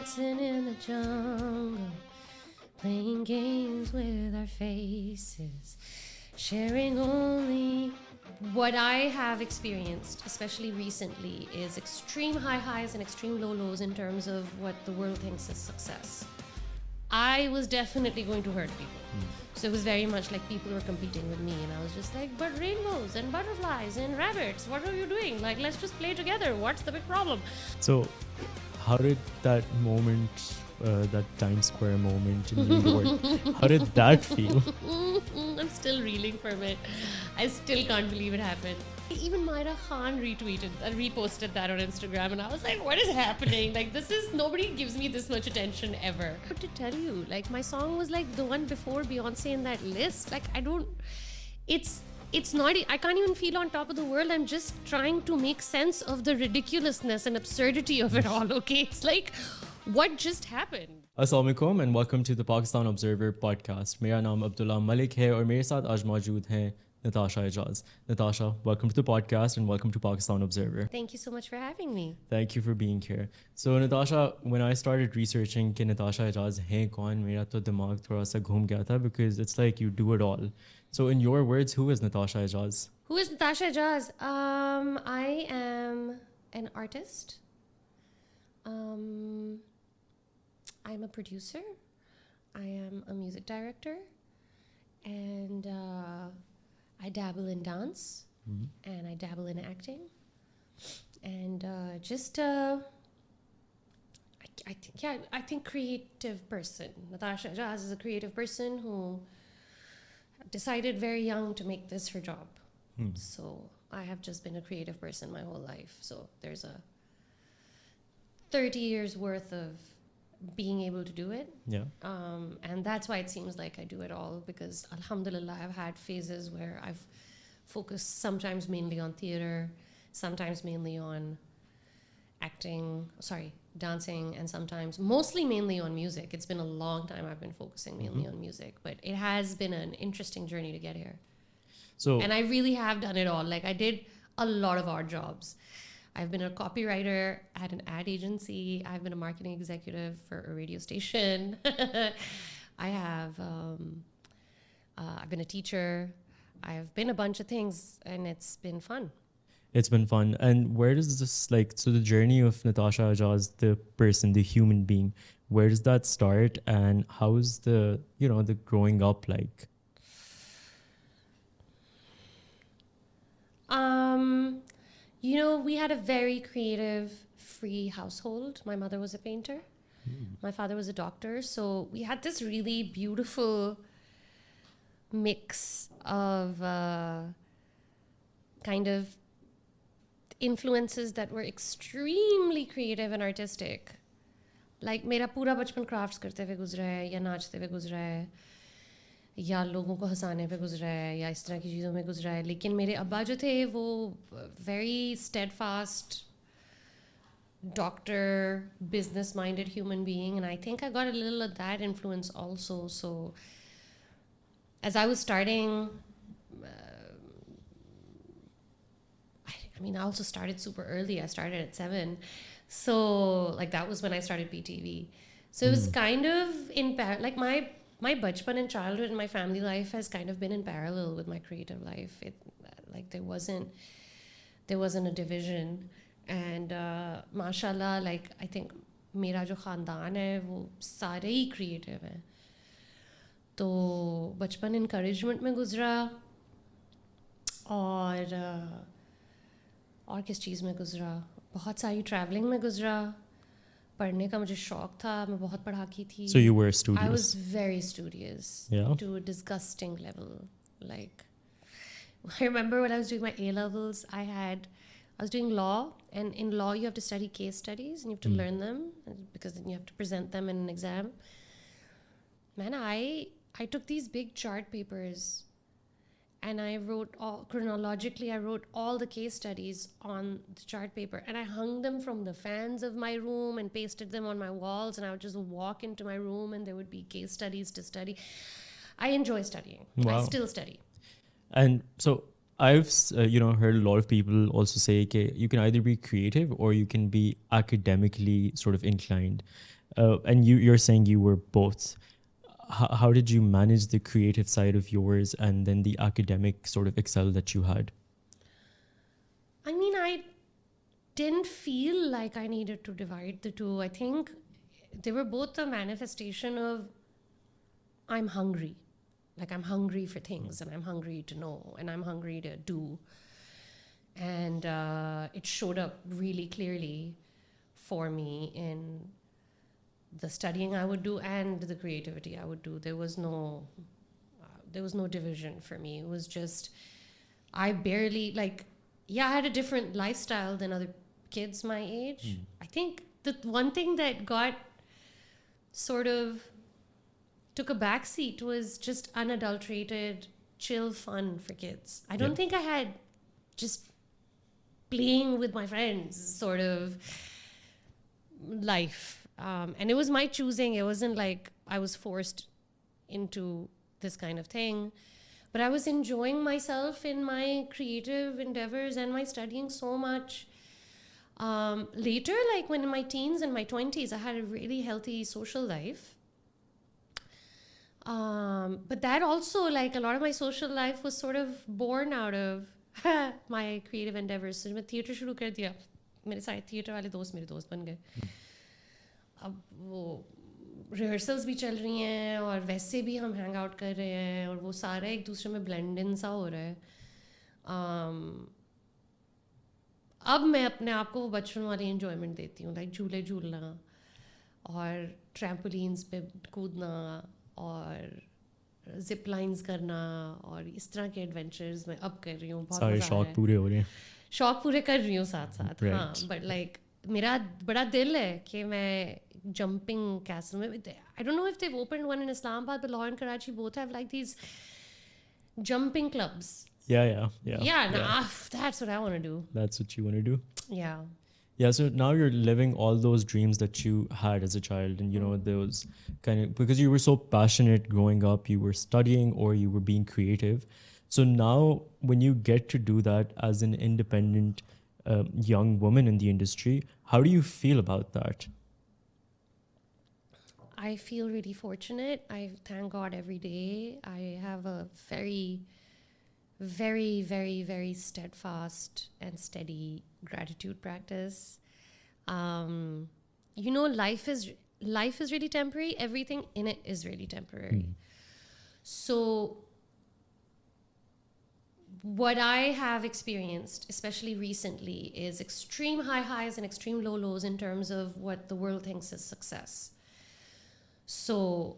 dancing in the jungle, playing games with our faces, sharing only what I have experienced, especially recently, is extreme high highs and extreme low lows in terms of what the world thinks is success. I was definitely going to hurt people. So it was very much like people were competing with me, and I was just like, but rainbows and butterflies and rabbits, what are you doing? Like, let's just play together. What's the big problem? So, how did that moment, that Times Square moment in New York, how did that feel? I'm still reeling from it. I still can't believe it happened. Even Myra Khan reposted that on Instagram, and I was like, what is happening? Like, nobody gives me this much attention ever. What to tell you? Like, my song was like the one before Beyonce in that list. Like, it's not, I can't even feel on top of the world. I'm just trying to make sense of the ridiculousness and absurdity of it all, okay? It's like, what just happened? Assalamu alaikum and welcome to the Pakistan Observer podcast. मेरा नाम अब्दुल्ला मलिक है और मेरे साथ आज मौजूद हैं Natasha Ijaz. Natasha, welcome to the podcast and welcome to Pakistan Observer. Thank you so much for having me. Thank you for being here. So Natasha, when I started researching कि Natasha Ijaz है कौन, मेरा तो दिमाग थोड़ा सा घूम गया था because it's like you do it all. So in your words, who is Natasha Ijaz? Who is Natasha Ijaz? I am an artist. I'm a producer. I am a music director. And I dabble in dance. And I dabble in acting. And I think creative person. Natasha Ijaz is a creative person who decided very young to make this her job. So I have just been a creative person my whole life. So there's a 30 years worth of being able to do it. Yeah. And that's why it seems like I do it all, because alhamdulillah, I've had phases where I've focused sometimes mainly on theater, sometimes mainly on dancing, and sometimes mostly mainly on music. It's been a long time I've been focusing mainly on music, but it has been an interesting journey to get here. And I really have done it all. Like, I did a lot of odd jobs. I've been a copywriter at an ad agency. I've been a marketing executive for a radio station. I have, I've been a teacher. I've been a bunch of things, and it's been fun. It's been fun. And where does this, so the journey of Natasha Ijaz, the person, the human being, where does that start, and how's the growing up like? We had a very creative, free household. My mother was a painter. My father was a doctor. So we had this really beautiful mix of kind of influences that were extremely creative and artistic. Like, मेरा पूरा बचपन crafts करते हुए गुजरा है, या नाचते हुए गुजरा है, या लोगों को हंसाने पे गुजरा है, या इस तरह की चीज़ों में गुजरा है. लेकिन मेरे अब्बा जो थे वो very steadfast doctor, business minded human being, and I think I got a little of that influence also. So as I was starting, I also started super early. I started at 7. So like that was when I started PTV. So it was kind of like my bachpan and childhood and my family life has kind of been in parallel with my creative life. There wasn't a division, and mashallah, like I think मेरा जो ख़ानदान है वो सारे ही creative हैं. तो बचपन encouragement में गुजरा, और किस चीज़ में गुजरा, बहुत सारी traveling में गुजरा. पढ़ने का मुझे शौक था, मैं बहुत पढ़ाकी थी. So you were studious? I was very studious, to a disgusting level. Like, I remember when I was doing my A-levels, I was doing law, and in law you have to study case studies, and you have to learn them, because then you have to present them in an exam. Man, I took these big chart papers, and I wrote chronologically, I wrote all the case studies on the chart paper, and I hung them from the fans of my room and pasted them on my walls, and I would just walk into my room and there would be case studies to study. I enjoy studying. Wow. I still study. And so I've heard a lot of people also say, okay, you can either be creative or you can be academically sort of inclined. and you're saying you were both. How did you manage the creative side of yours and then the academic sort of excel that you had? I mean, I didn't feel like I needed to divide the two. I think they were both a manifestation of I'm hungry. Like I'm hungry for things and I'm hungry to know and I'm hungry to do. And it showed up really clearly for me in the studying I would do and the creativity I would do. There was no division for me. It was just, I barely, like, yeah, I had a different lifestyle than other kids my age. I think the one thing that got sort of took a backseat was just unadulterated, chill fun for kids. I don't think I had just playing with my friends sort of life. And it was my choosing. It wasn't like I was forced into this kind of thing. But I was enjoying myself in my creative endeavors and my studying so much. Later, like when in my teens and my 20s, I had a really healthy social life. But that also, like a lot of my social life was sort of born out of my creative endeavors. So मैं theatre शुरू कर दिया. मेरे सारे theatre वाले दोस्त मेरे दोस्त बन गए. अब वो रिहर्सल्स भी चल रही हैं और वैसे भी हम हैंग आउट कर रहे हैं और वो सारा एक दूसरे में ब्लेंड इन सा हो रहा है. अब मैं अपने आप को वो बचपन वाली एंजॉयमेंट देती हूँ, लाइक झूले झूलना और ट्रैम्पोलिन्स पे कूदना और जिप लाइन्स करना और इस तरह के एडवेंचर्स मैं अब कर रही हूँ. बहुत सारे शौक पूरे हो रहे हैं. शौक पूरे कर रही हूँ साथ साथ. हाँ, बट लाइक मेरा बड़ा दिल है कि मैं jumping castle. I don't know if they've opened one in Islamabad, but Lahore and Karachi both have like these jumping clubs. Yeah. That's what I want to do. That's what you want to do? Yeah. Yeah, so now you're living all those dreams that you had as a child, and you know, those kind of, because you were so passionate growing up, you were studying or you were being creative. So now when you get to do that as an independent young woman in the industry, how do you feel about that? I feel really fortunate. I thank God every day. I have a very, very, very, very steadfast and steady gratitude practice. You know, life is really temporary. Everything in it is really temporary. So what I have experienced, especially recently, is extreme high highs and extreme low lows in terms of what the world thinks is success. So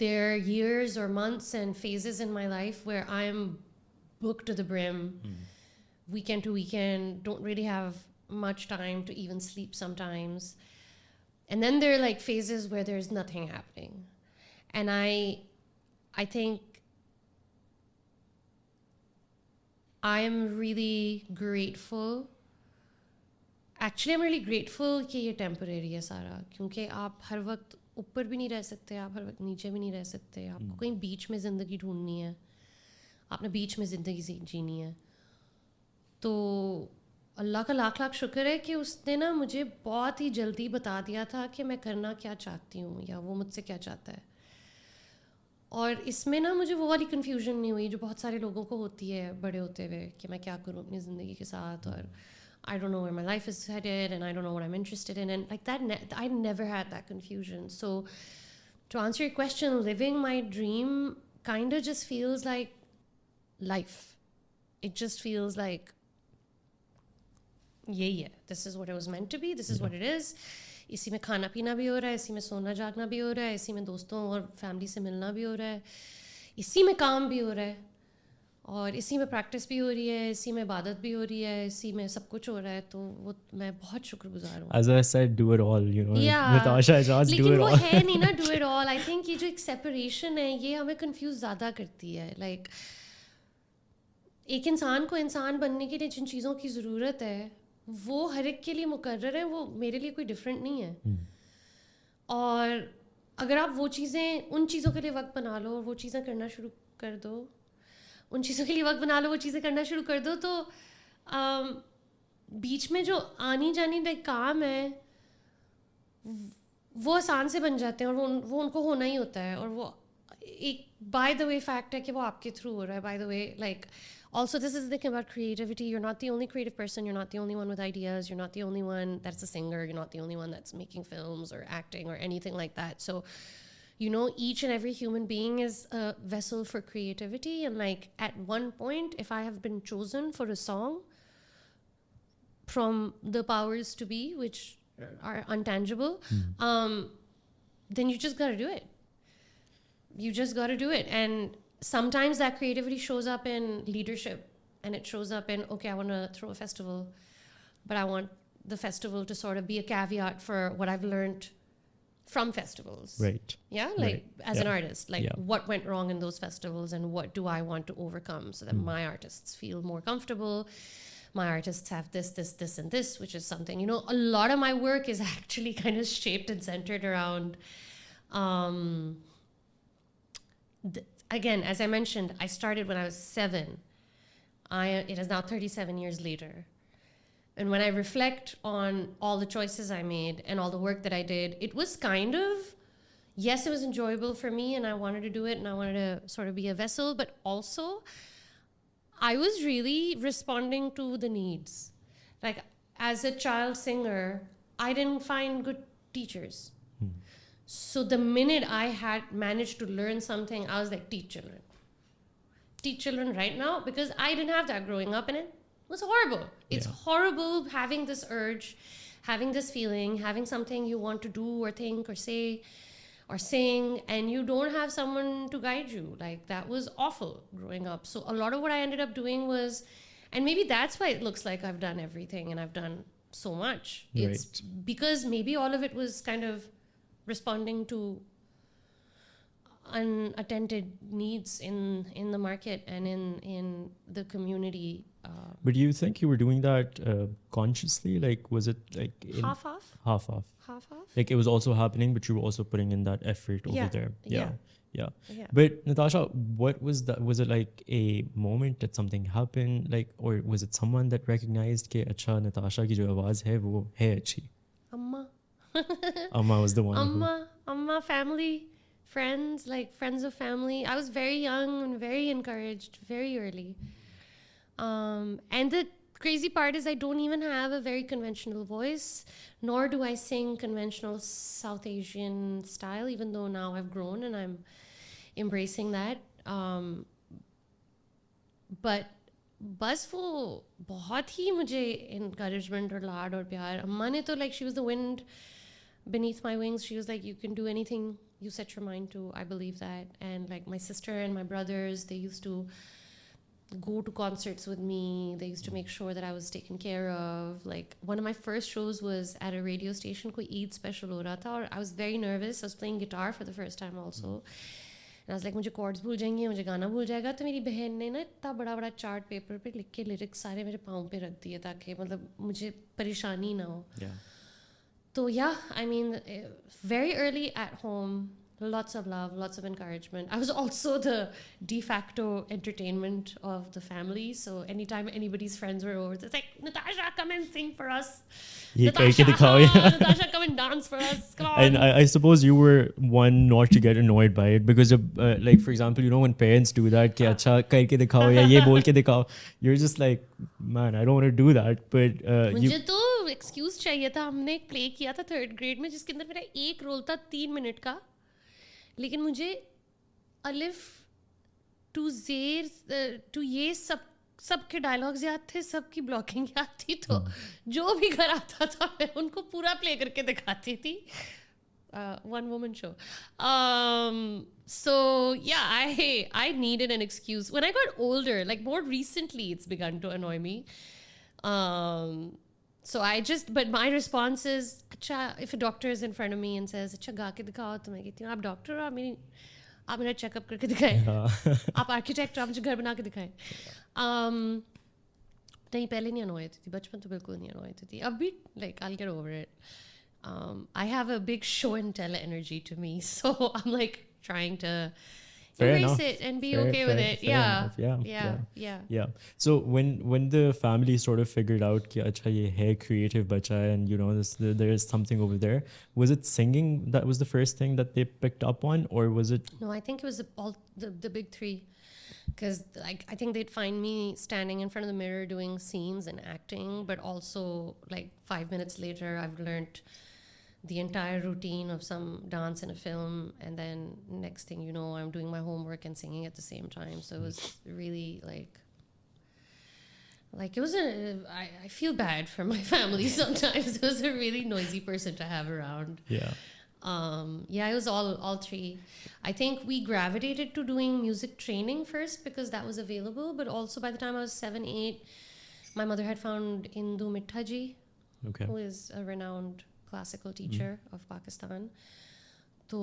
there are years or months and phases in my life where I'm booked to the brim, weekend to weekend, don't really have much time to even sleep sometimes. And then there are like phases where there's nothing happening. And I think I'm really grateful. Actually, I'm really grateful कि ये temporary है सारा, क्योंकि आप हर वक्त ऊपर भी नहीं रह सकते, आप हर वक्त नीचे भी नहीं रह सकते. आपको कहीं बीच में ज़िंदगी ढूंढनी है, आपने बीच में ज़िंदगी जीनी है. तो अल्लाह का लाख लाख शुक्र है कि उसने ना मुझे बहुत ही जल्दी बता दिया था कि मैं करना क्या चाहती हूँ या वो मुझसे क्या चाहता है. और इसमें ना मुझे वो वाली कन्फ्यूजन नहीं हुई जो बहुत सारे लोगों को होती है बड़े होते हुए कि मैं क्या करूँ अपनी ज़िंदगी के साथ, और I don't know where my life is headed and I don't know what I'm interested in, and like that I never had that confusion. So to answer your question, living my dream kind of just feels like life. It just feels like yeah, this is what it was meant to be, this is what it is. इसी में खाना पीना भी हो रहा है, इसी में सोना जागना भी हो रहा है, इसी में दोस्तों और फैमिली से मिलना भी हो रहा है, इसी में काम भी हो रहा है, और इसी में प्रैक्टिस भी हो रही है, इसी में इबादत भी हो रही है, इसी में सब कुछ हो रहा है. तो वो मैं बहुत शुक्रगुजार हूँ. As I said, do it all, you know. Natasha Ijaz, do it all. लेकिन वो है नहीं ना do it all. I think ये जो एक separation है ये हमें confuse ज़्यादा करती है. Like एक इंसान को इंसान बनने के लिए जिन चीज़ों की ज़रूरत है वो हर एक के लिए मुकर्रर है, वो मेरे लिए कोई डिफरेंट नहीं है. और अगर आप वो चीज़ें उन चीज़ों के लिए वक्त बना लो और वो चीज़ें करना शुरू कर दो, उन चीज़ों के लिए वक्त बना लो, वो चीज़ें करना शुरू कर दो, तो बीच में जो आनी जानी लाइक काम है वो आसान से बन जाते हैं और वो उनको होना ही होता है और वो एक बाय द वे फैक्ट है कि वो आपके थ्रू हो रहा है by the way like also this is the thing about creativity, you're not the only creative person, you're not the only one with ideas, you're not the only one that's a singer, you're not the only one that's making films or acting or anything like that. So you know, each and every human being is a vessel for creativity, and like at one point if I have been chosen for a song from the powers to be, which are untangible, then you just got to do it. You just got to do it. And sometimes that creativity shows up in leadership, and it shows up in, okay, I want to throw a festival, but I want the festival to sort of be a caveat for what I've learned from festivals. Right. Yeah, like as an artist, like what went wrong in those festivals and what do I want to overcome so that my artists feel more comfortable. My artists have this, and this, which is something, you know, a lot of my work is actually kind of shaped and centered around again, as I mentioned, I started when I was 7. It is now 37 years later. And when I reflect on all the choices I made and all the work that I did, it was kind of, yes, it was enjoyable for me and I wanted to do it and I wanted to sort of be a vessel, but also I was really responding to the needs. Like as a child singer, I didn't find good teachers. So the minute I had managed to learn something, I was like, teach children. Teach children right now, because I didn't have that growing up, and it was horrible. It's horrible having this urge, having this feeling, having something you want to do or think or say or sing, and you don't have someone to guide you. Like that was awful growing up. So a lot of what I ended up doing was, and maybe that's why it looks like I've done everything and I've done so much. It's because maybe all of it was kind of responding to unattended needs in the market and in the community. But do you think you were doing that consciously? Like, was it like half? Like it was also happening, but you were also putting in that effort over there. Yeah. But Natasha, what was that? Was it like a moment that something happened, like, or was it someone that recognized कि अच्छा Natasha की जो आवाज है वो है अच्छी? Amma. Amma was the one. Amma, family, friends, like friends of family. I was very young and very encouraged very early. And the crazy part is I don't even have a very conventional voice, nor do I sing conventional South Asian style, even though now I've grown and I'm embracing that. But बस वो बहुत ही मुझे encouragement और लाड और प्यार. अम्मा ने तो like she was the wind beneath my wings. She was like, you can do anything you set your mind to. I believe that. And like my sister and my brothers, they used to go to concerts with me. They used to make sure that I was taken care of. Like one of my first shows was at a radio station, कोई Eid special हो रहा था, और I was very nervous. I was playing guitar for the first time also. And I was like, मुझे chords भूल जाएंगे, मुझे गाना भूल जाएगा. तो मेरी बहन ने ना इतना बड़ा बड़ा चार्ट पेपर पे लिख के lyrics सारे मेरे पाँव पे रख दिए ताकि मतलब मुझे परेशानी ना हो. So yeah, I mean, very early at home, lots of love, lots of encouragement. I was also the de facto entertainment of the family. So anytime anybody's friends were over, it's like, Natasha, come and sing for us. Natasha, Natasha, come and dance for us. Come on. And I suppose you were one not to get annoyed by it, because like, for example, you know, when parents do that, कि अच्छा करके दिखाओ या ये बोल के दिखाओ, you're just like, man, I don't want to do that. But मुझे तो excuse चाहिए था. हमने एक play किया था 3rd grade में जिसके अंदर मेरा एक रोल था 3 मिनट का, लेकिन मुझे अलिफ टू ज़ेर टू ये सबके डायलॉग्स याद थे, सबकी ब्लॉकिंग याद थी. तो जो भी घर आता था मैं उनको पूरा प्ले करके दिखाती थी. One woman show. So yeah, I needed an excuse. When I got older, like more recently, it's begun to annoy me. So but my response is, अच्छा, if a doctor is in front of me and says, अच्छा गा के दिखाओ, तो मैं कहती हूँ, आप डॉक्टर हो, आप मेरा चेकअप करके दिखाएं. आप आर्किटेक्ट हो, आप मुझे घर बना के दिखाएं. नहीं, पहले नहीं अनोय होती थी, बचपन तो बिल्कुल नहीं अनोय होती थी. अब भी like I'll get over it. I have a big show and tell energy to me, so I'm like trying to Fair embrace enough. it and be Fair, okay with fair, it. fair Yeah. enough. Yeah, Yeah. Yeah. yeah. So when the family sort of figured out कि अच्छा ये है creative बच्चा है and you know there is something over there, was it singing that was the first thing that they picked up on, or was it? No, I think it was the big three. Because like I think they'd find me standing in front of the mirror doing scenes and acting, but also like 5 minutes later I've learned the entire routine of some dance in a film, and then next thing you know I'm doing my homework and singing at the same time. So it was really like it was I feel bad for my family sometimes. It was a really noisy person to have around. Yeah. Yeah, it was all three. I think we gravitated to doing music training first because that was available, but also by the time I was 7, 8, my mother had found Indu Mithaji, Okay. who is a renowned classical teacher of Pakistan. तो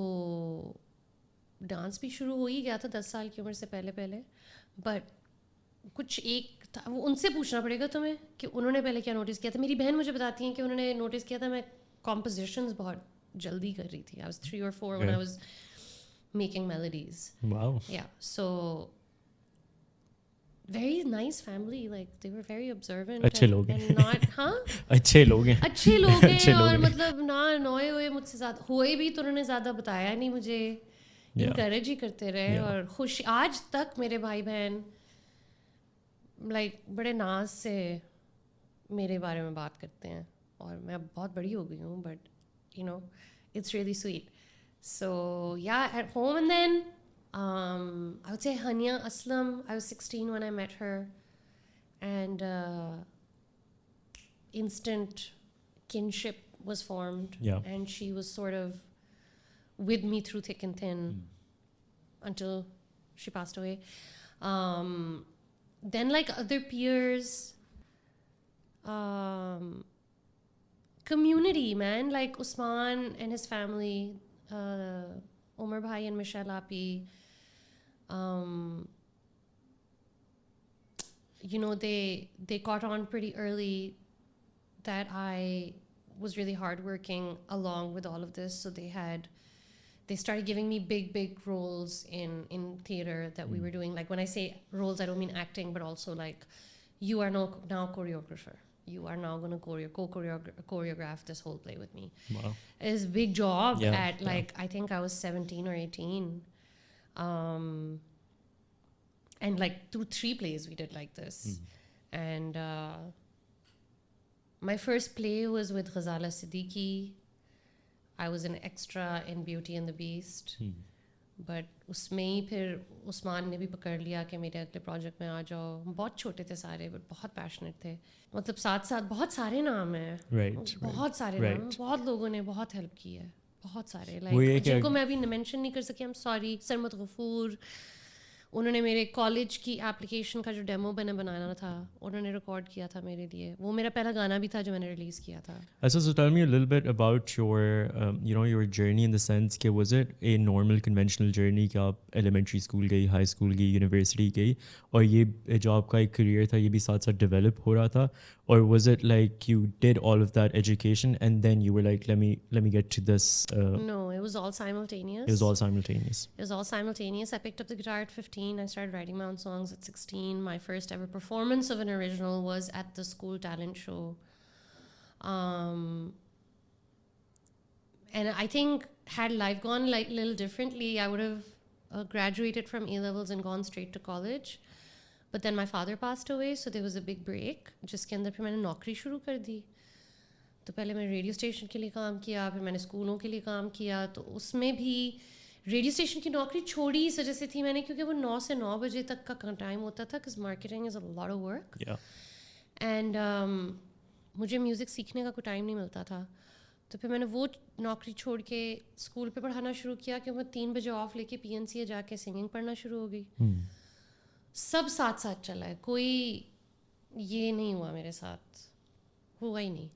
dance भी शुरू हो ही गया था 10 साल की उम्र से पहले बट कुछ एक था वो उनसे पूछना पड़ेगा तुम्हें कि उन्होंने पहले क्या नोटिस किया था. मेरी बहन मुझे बताती हैं कि उन्होंने नोटिस किया था मैं कॉम्पोजिशंस बहुत जल्दी कर रही थी. I was 3 or 4 when I was making melodies. Wow. Yeah, so very nice family, like they were very observant अच्छे लोग हैं. and not अच्छे लोग हैं. अच्छे लोग अच्छे हैं लोग और हैं. मतलब ना annoy हुए मुझसे ज़्यादा हुए भी तो उन्होंने ज़्यादा बताया नहीं मुझे. encourage ही करते रहे और खुश आज तक मेरे भाई बहन like बड़े नाज से मेरे बारे में बात करते हैं और मैं अब बहुत बड़ी हो गई हूँ but you know it's really sweet. So yeah, at home. And then I would say Hania Aslam, I was 16 when I met her, and instant kinship was formed. Yeah. And she was sort of with me through thick and thin until she passed away. Then like other peers, community, man, like Usman and his family, Umar Bhai and Michelle Api, you know, they caught on pretty early that I was really hardworking along with all of this. So they started giving me big roles in theater that we were doing. Like when I say roles, I don't mean acting, but also like you are now choreographer. You are now going to choreograph this whole play with me. Wow. It's a big job at like, yeah. I think I was 17 or 18. And like 2-3 plays we did like this. And my first play was with Ghazala Siddiqui. I was an extra in Beauty and the Beast. But उसमें ही फिर उस्मान ने भी पकड़ लिया कि मेरे अगले project में आ जाओ. बहुत छोटे थे सारे बट बहुत पैशनेट थे. मतलब साथ बहुत सारे नाम हैं. बहुत सारे नाम. बहुत लोगों ने बहुत हेल्प की है. बहुत सारे लाइक जिनको मैं अभी मेंशन नहीं कर सकी. I am sorry. Sarmat Ghafoor, उन्होंने मेरे कॉलेज की एप्लीकेशन का जो डेमो मैंने बनाना था उन्होंने रिकॉर्ड किया था मेरे लिए. वो मेरा पहला गाना भी था जो मैंने रिलीज़ किया था. So tell me a little bit about your your journey, in the sense कि was it a normal conventional journey कि आप elementary school गई, high school गई, university गई और ये जो आपका एक career था ये भी साथ साथ develop हो रहा था, or was it like you did all of that education and then you were like let me get to this? No, it was all simultaneous. It was all simultaneous. It was all simultaneous. I picked up the guitar at 15. I started writing my own songs at 16. My first ever performance of an original was at the school talent show. And I think had life gone like a little differently, I would have graduated from A-levels and gone straight to college. But then my father passed away, so there was a big break, जिसके अंदर फिर मैंने नौकरी शुरू कर दी. तो पहले मैंने रेडियो स्टेशन के लिए काम किया, फिर मैंने स्कूलों के लिए काम किया. तो उसमें भी रेडियो स्टेशन की नौकरी छोड़ी इस वजह से थी मैंने क्योंकि वो 9 से 9 बजे तक का टाइम होता था. Because marketing is a lot of work. And मुझे म्यूज़िक सीखने का कोई टाइम नहीं मिलता था. तो फिर मैंने वो नौकरी छोड़ के स्कूल पे पढ़ाना शुरू किया कि मैं 3 बजे ऑफ लेके PNC जाके सिंगिंग पढ़ना शुरू हो गई. सब साथ साथ चला है. कोई ये नहीं हुआ मेरे साथ. हुआ ही नहीं.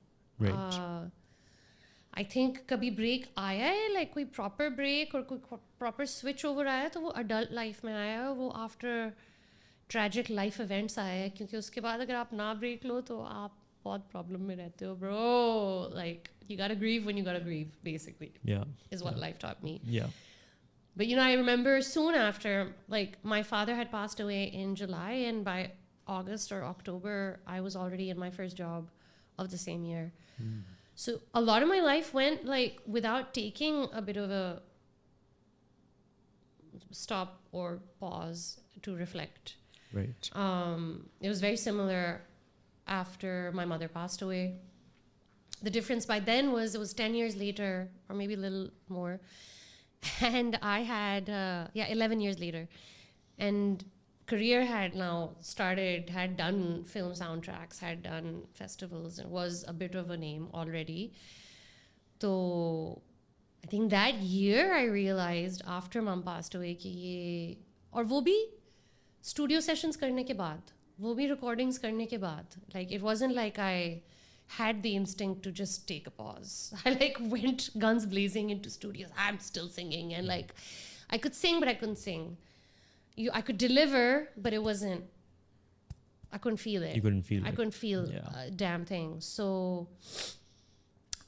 आई थिंक कभी ब्रेक आया है लाइक कोई प्रॉपर ब्रेक और कोई प्रॉपर स्विच ओवर आया है तो वो अडल्ट लाइफ में आया है. वो आफ्टर ट्रैजिक लाइफ इवेंट्स आया है क्योंकि उसके बाद अगर आप ना ब्रेक लो तो आप बहुत प्रॉब्लम में रहते हो bro. Like you gotta grieve when you gotta grieve, basically. Is what life taught me. But, I remember soon after, like, my father had passed away in July, and by August or October, I was already in my first job of the same year. So a lot of my life went, like, without taking a bit of a stop or pause to reflect. Right. It was very similar after my mother passed away. The difference by then was it was 10 years later, or maybe a little more. And I had, 11 years later. And career had now started, had done film soundtracks, had done festivals, and was a bit of a name already. So I think that year I realized after mom passed away कि ये, और वो भी studio sessions करने के बाद, वो भी recordings करने के बाद. Like, it wasn't like I had the instinct to just take a pause. I like went guns blazing into studios. I'm still singing, and like I could sing but I couldn't sing. I could deliver, but it wasn't, I couldn't feel it. You couldn't feel I it. couldn't feel a damn thing. So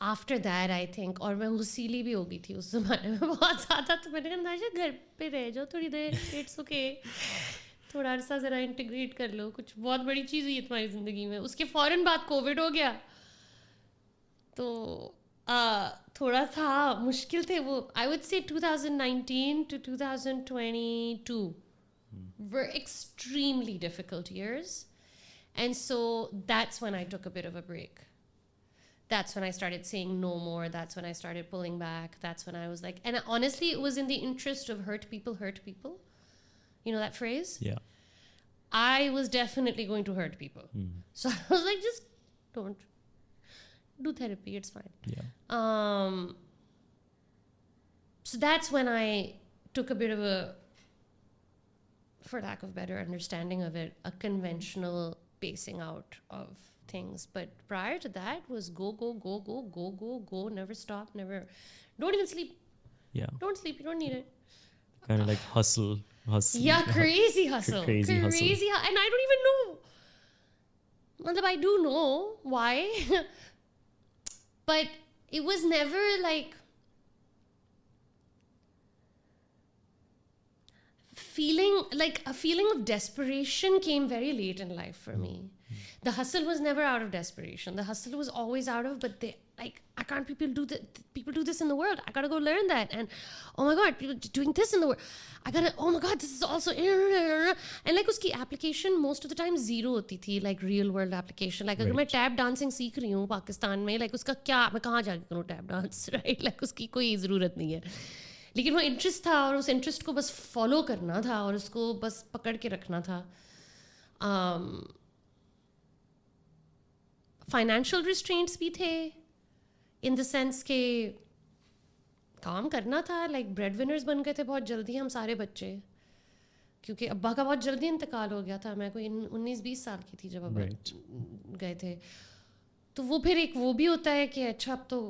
after that, I think, और मैं हुसीली भी हो गई थी उस ज़माने में बहुत ज़्यादा, तो मैंने कहा नाशा घर पे रह जाओ थोड़ी देर, इट्स ओके, थोड़ा अरसा ज़रा इंटीग्रेट कर लो, कुछ बहुत बड़ी चीज़ हुई है तुम्हारी ज़िंदगी में. उसके फ़ौरन बाद कोविड हो गया, तो थोड़ा था मुश्किल थे वो. I would say 2019 to 2022 were extremely difficult years. And so that's when I took a bit of a break. That's when I started saying no more. That's when I started pulling back. That's when I was like, and honestly, it was in the interest of hurt people. You know that phrase? Yeah. I was definitely going to hurt people. So I was like, just don't. Do therapy, it's fine. Yeah. So that's when I took a bit of a, for lack of better understanding of it, a conventional pacing out of things. But prior to that was go, never stop, never, don't even sleep. Yeah. Don't sleep, you don't need it. Kind of like hustle. Yeah, crazy hustle. Crazy hustle. And I don't even know. Well, I do know why. But it was never like a feeling of desperation came very late in life for me. The hustle was never out of desperation. The hustle was always out of, but I can't people do this in the world. I gotta go learn that. And oh my God, people doing this in the world. Oh my God, this is also, and like uski application most of the time zero hoti thi, like real world application. Like agar मैं tap dancing सीख रही हूँ पाकिस्तान में, like उसका क्या, मैं कहाँ जाके करूँ tap dance, right? Like उसकी कोई ज़रूरत नहीं है. लेकिन वो इंटरेस्ट था, और उस इंटरेस्ट को बस फॉलो करना था, और उसको बस पकड़ के रखना था. फाइनेंशियल रिस्ट्रेंट्स भी थे, इन द सेंस के काम करना था. लाइक ब्रेड विनर्स बन गए थे बहुत जल्दी हम सारे बच्चे, क्योंकि अब्बा का बहुत जल्दी इंतकाल हो गया था. मैं कोई 19-20 साल की थी जब अब्बा गए थे. तो वो फिर एक वो भी होता है कि अच्छा अब तो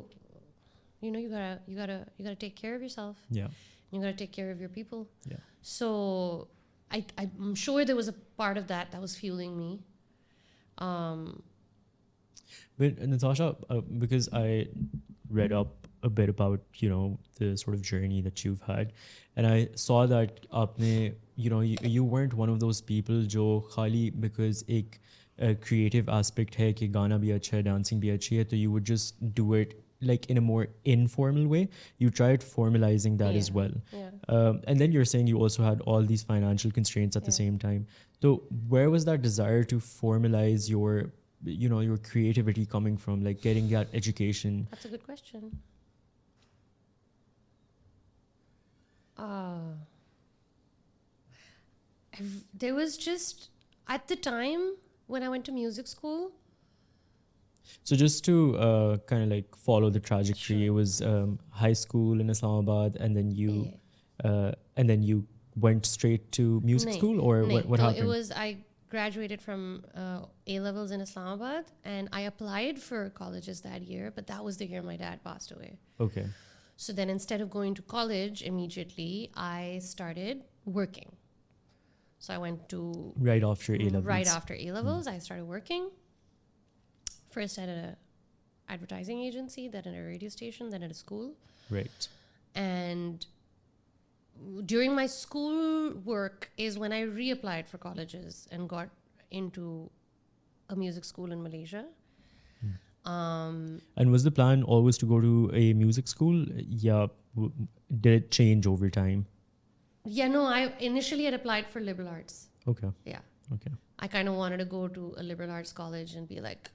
you gotta take care of yourself. Yeah. You gotta take care of your people. Yeah. So I'm sure there was a part of that was fueling me. But Natasha, because I read up a bit about, the sort of journey that you've had, and I saw that aapne, you weren't one of those people jo khali because ek creative aspect hai ki gaana bhi acha hai, dancing bhi achhi hai, so you would just do it like in a more informal way. You tried formalizing that as well. Yeah. And then you're saying you also had all these financial constraints at the same time. So where was that desire to formalize your creativity coming from, like getting that education? That's a good question. There was just, at the time when I went to music school. So just to kind of like follow the trajectory, Sure. It was high school in Islamabad, and then you went straight to music school, or what happened? It was, I graduated from A-levels in Islamabad, and I applied for colleges that year, but that was the year my dad passed away. Okay. So then instead of going to college immediately, I started working. So I went to... Right after A-levels. Right after A-levels, I started working. First at an advertising agency, then at a radio station, then at a school. Right. And during my school work is when I reapplied for colleges and got into a music school in Malaysia. And was the plan always to go to a music school? Yeah. Did it change over time? Yeah, no, I initially had applied for liberal arts. Okay. Yeah. Okay. I kind of wanted to go to a liberal arts college and be like,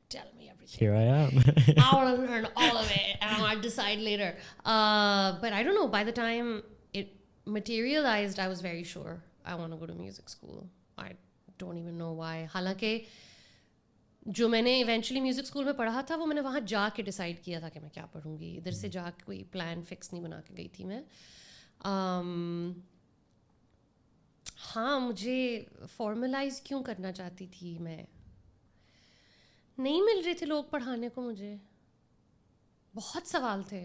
tell me everything. Here I am. I want to learn all of it and I'll decide later. But I don't know, by the time it materialized, I was very sure I want to go to music school. I don't even know why. हालांकि जो मैंने eventually music school में पढ़ा था वो मैंने वहाँ जाके डिसाइड किया था कि मैं क्या पढ़ूंगी. इधर से जाके कोई प्लान फिक्स नहीं बना के गई थी मैं. हाँ, मुझे फॉर्मलाइज क्यों करना चाहती थी मैं. नहीं मिल रहे थे लोग पढ़ाने को मुझे. बहुत सवाल थे.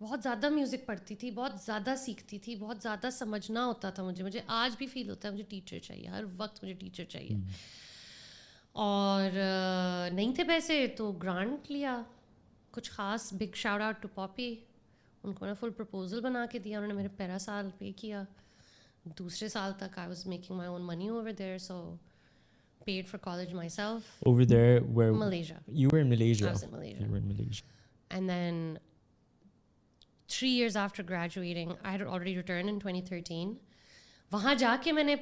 बहुत ज़्यादा म्यूज़िक पढ़ती थी, बहुत ज़्यादा सीखती थी, बहुत ज़्यादा समझना होता था मुझे आज भी फील होता है मुझे टीचर चाहिए, हर वक्त मुझे टीचर चाहिए. और नहीं थे पैसे तो ग्रांट लिया. कुछ ख़ास big shout out to Poppy. उनको ना फुल प्रपोजल बना के दिया. उन्होंने मेरे पहला साल पे किया. दूसरे साल तक I was making my own money over there, so paid for college myself. Over there, where? Malaysia. You were in Malaysia. I was in Malaysia. You were in Malaysia. And then 3 years after graduating, I had already returned in 2013. वहाँ जाके मैंने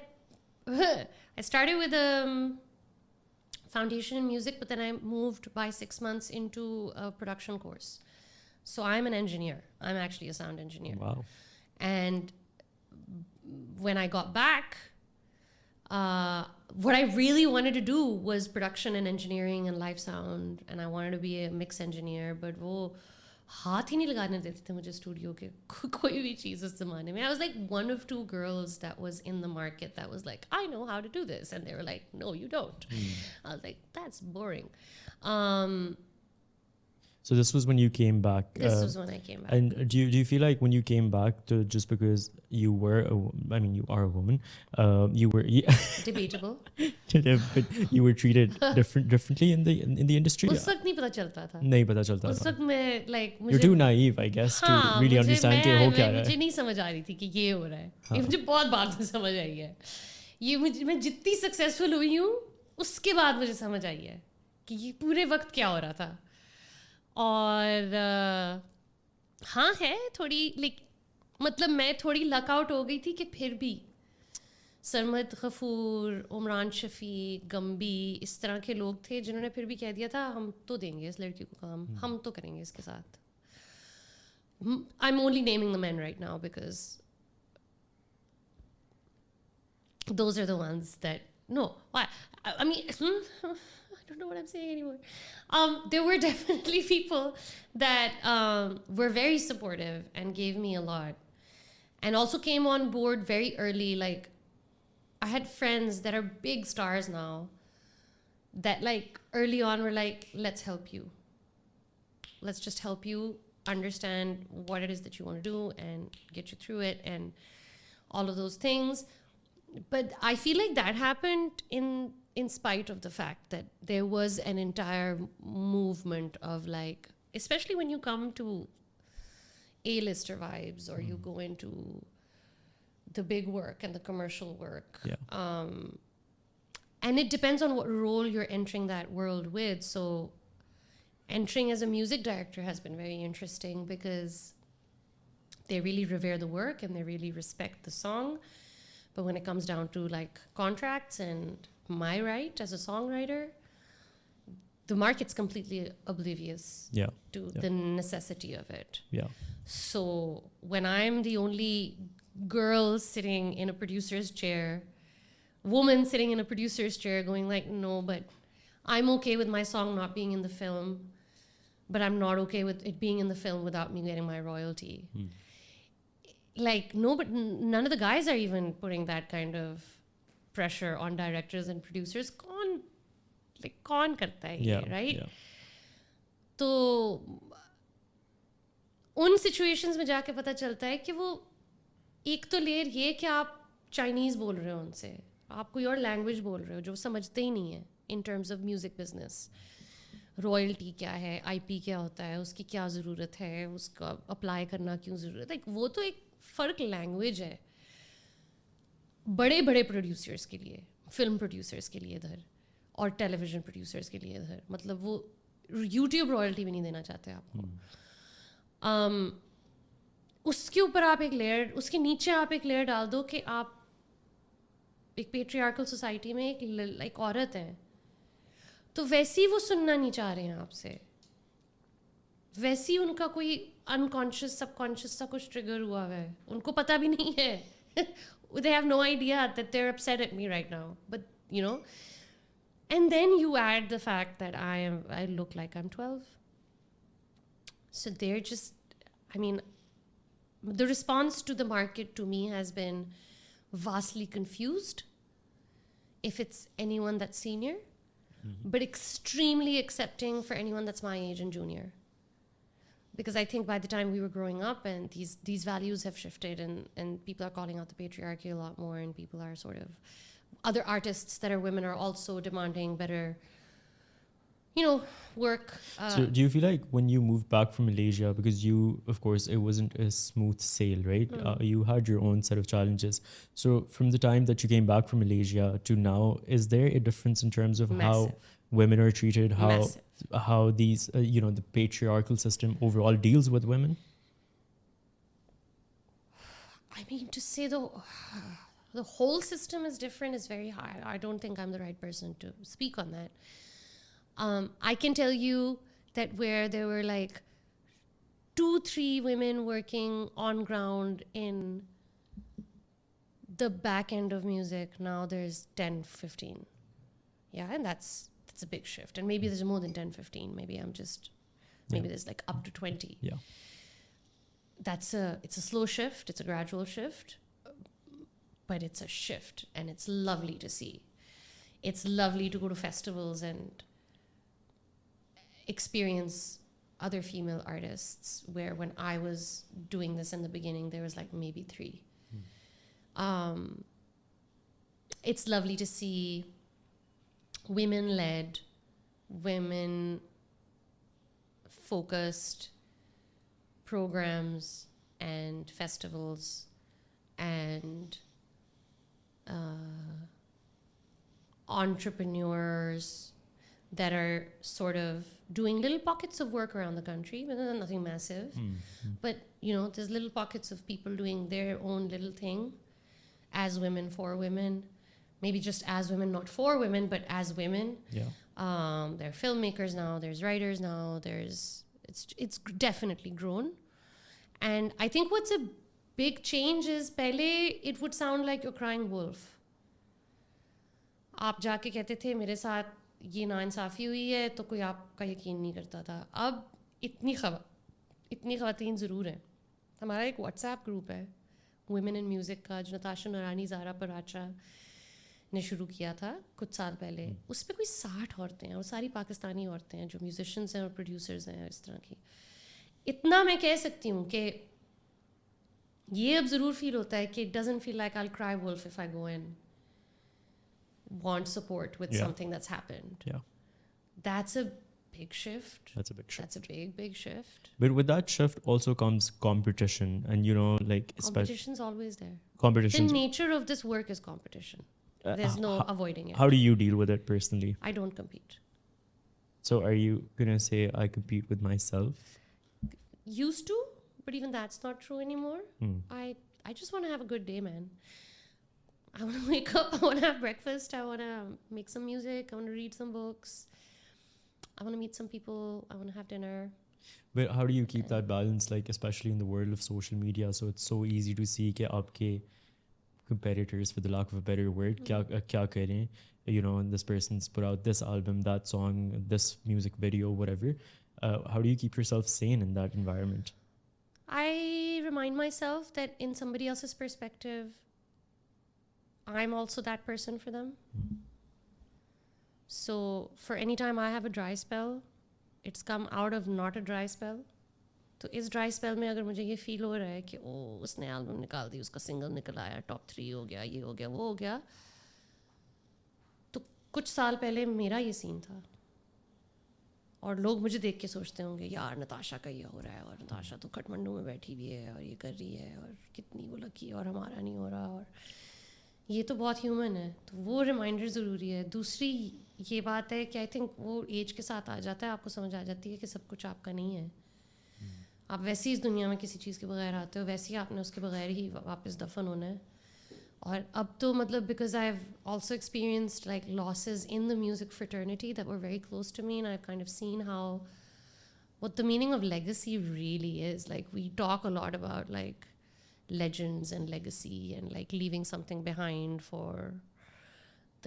I started with a foundation in music, but then I moved by 6 months into a production course. So I'm an engineer. I'm actually a sound engineer. Wow. And when I got back, what I really wanted to do was production and engineering and live sound, and I wanted to be a mix engineer, but वो हाथ ही नहीं लगाने देते थे मुझे studio के कोई भी चीज़ उस ज़माने में. I was like one of 2 girls that was in the market that was like, I know how to do this, and they were like, no, you don't. I was like, that's boring. So this was when you came back. This was when I came back. And do you feel like when you came back, to just because you were, you are a woman, you were Debatable. but you were treated differently in the industry? उस वक्त नहीं पता चलता था. नहीं पता चलता उस था. वक्त मैं like You're too naive, I guess, to really understand कि हो क्या रहा है. मुझे नहीं समझ आ रही थी कि ये हो रहा है. ये मुझे बहुत बाद में समझ आई है. ये मैं जितनी सक्सेसफुल हुई हूँ उसके बाद मुझे समझ आई है कि ये पूरे वक्त क्या हो रहा था. और हाँ है थोड़ी मतलब मैं थोड़ी लक आउट हो गई थी कि फिर भी सरमद गफूर, उमरान शफीक, गम्बी, इस तरह के लोग थे जिन्होंने फिर भी कह दिया था हम तो देंगे इस लड़की को काम, हम तो करेंगे इसके साथ. I am only naming the man right now because those are the ones that I mean I don't know what I'm saying anymore. There were definitely people that were very supportive and gave me a lot, and also came on board very early. Like I had friends that are big stars now that like early on were like, let's help you. Let's just help you understand what it is that you want to do and get you through it and all of those things. But I feel like that happened in spite of the fact that there was an entire movement of like, especially when you come to A-lister vibes or you go into the big work and the commercial work. Yeah. And it depends on what role you're entering that world with. So entering as a music director has been very interesting because they really revere the work and they really respect the song. But when it comes down to like contracts and my right as a songwriter, the market's completely oblivious to the necessity of it. Yeah. So when I'm the only girl sitting in a producer's chair, woman sitting in a producer's chair going like, no, but I'm okay with my song not being in the film, but I'm not okay with it being in the film without me getting my royalty. Like but none of the guys are even putting that kind of pressure on directors and producers. कौन करता है ये, right? Yeah. तो उन situations में जाके पता चलता है कि वो एक तो लेयर ये कि आप चाइनीज़ बोल रहे हो उनसे, आप कोई और लैंग्वेज बोल रहे हो जो समझते ही नहीं है in terms of music business. Royalty क्या है, IP क्या होता है, उसकी क्या ज़रूरत है, उसका अप्लाई करना क्यों ज़रूरत है. वो तो एक फ़र्क लैंग्वेज है बड़े बड़े प्रोड्यूसर्स के लिए, फिल्म प्रोड्यूसर्स के लिए इधर और टेलीविज़न प्रोड्यूसर्स के लिए इधर, मतलब वो यूट्यूब रॉयल्टी भी नहीं देना चाहते आपको। उसके ऊपर आप एक लेयर, उसके नीचे आप एक लेयर डाल दो कि आप एक पेट्रियार्कल सोसाइटी में एक औरत है, तो वैसी वो सुनना नहीं चाह रहे हैं आपसे, वैसी उनका कोई अनकॉन्शियस सबकॉन्शियस सा कुछ ट्रिगर हुआ है, उनको पता भी नहीं है they have no idea that they're upset at me right now, but you know, and then you add the fact that I look like I'm 12, so they're just, I mean, the response to the market to me has been vastly confused if it's anyone that's senior, but extremely accepting for anyone that's my age and junior. Because I think by the time we were growing up, and these values have shifted, and people are calling out the patriarchy a lot more, and people are sort of, other artists that are women are also demanding better, you know, work. So do you feel like when you moved back from Malaysia, because you, of course, it wasn't a smooth sail, right? You had your own set of challenges. So from the time that you came back from Malaysia to now, is there a difference in terms of Massive. how women are treated, Massive. how these the patriarchal system overall deals with women? I mean, to say the whole system is different is very hard. I don't think I'm the right person to speak on that. I can tell you that where there were like 2-3 women working on ground in the back end of music, now there's 10-15. Yeah, and that's a big shift. And maybe there's more than 10-15. Maybe there's like up to 20. Yeah. It's a slow shift, it's a gradual shift, but it's a shift, and it's lovely to see. It's lovely to go to festivals and experience other female artists, where when I was doing this in the beginning, there was like maybe 3. It's lovely to see women-led, women-focused programs and festivals and entrepreneurs that are sort of doing little pockets of work around the country, but nothing massive. But, you know, there's little pockets of people doing their own little thing as women, for women. Maybe just as women, not for women, but as women. Yeah. There are filmmakers now, there's writers now, it's definitely grown. And I think what's a big change is, pehle it would sound like you're crying wolf. आप जाके कहते थे मेरे साथ ये नाइंसाफ़ी हुई है, तो कोई आपका यकीन नहीं करता था. अब इतनी ख़वातीन ज़रूर हैं. हमारा एक व्हाट्सएप ग्रुप है वुमेन इन म्यूज़िक का, जो नताशा नूरानी, ज़ारा पराचा ने शुरू किया था कुछ साल पहले. उस पर कोई 60 औरतें हैं, और सारी पाकिस्तानी औरतें हैं जो म्यूजिशियंस हैं और प्रोड्यूसर्स हैं इस तरह की. इतना मैं कह सकती हूँ कि ये अब ज़रूर फील होता है कि it doesn't feel like I'll cry wolf if I go and want support with something that's happened. Yeah. That's a big shift. That's a big shift. That's a big, big shift. But with that shift also comes competition, and like competition's always there. Competition. The nature of this work is competition. There's no avoiding it. How do you deal with it personally? I don't compete. So are you gonna say I compete with myself? Used to, but even that's not true anymore. I just want to have a good day, man. I want to wake up, I want to have breakfast, I want to make some music, I want to read some books, I want to meet some people, I want to have dinner. But how do you keep that balance, like especially in the world of social media? So it's so easy to see कि आपके competitors, for the lack of a better word, क्या करें? This person's put out this album, that song, this music video, whatever. How do you keep yourself sane in that environment? I remind myself that in somebody else's perspective, I'm also that person for them. So for any time I have a dry spell, it's come out of not a dry spell. तो इस dry spell में अगर मुझे ये feel हो रहा है कि उसने एल्बम निकाल दी, उसका सिंगल निकल आया, टॉप 3 हो गया, ये हो गया, वो हो गया, तो कुछ साल पहले मेरा ये सीन था. और लोग मुझे देख के सोचते होंगे यार नताशा का ये हो रहा है और नताशा तो काठमांडू में बैठी हुई है और ये कर रही है और कितनी वो लकी और हमारा नहीं हो रहा, और ये तो बहुत ह्यूमन है. तो वो रिमाइंडर ज़रूरी है. दूसरी ये बात है कि आई थिंक वो एज के साथ आ जाता है, आपको समझ आ जाती है कि सब कुछ आपका नहीं है. आप वैसे ही इस दुनिया में किसी चीज़ के बगैर आते हो, वैसे ही आपने उसके बगैर ही वापस दफन होना है. और अब तो मतलब because I have also experienced like losses in the music fraternity that were very close to me, and I have kind of seen how what the meaning of legacy really is. Like we talk a lot about like legends and legacy and like leaving something behind for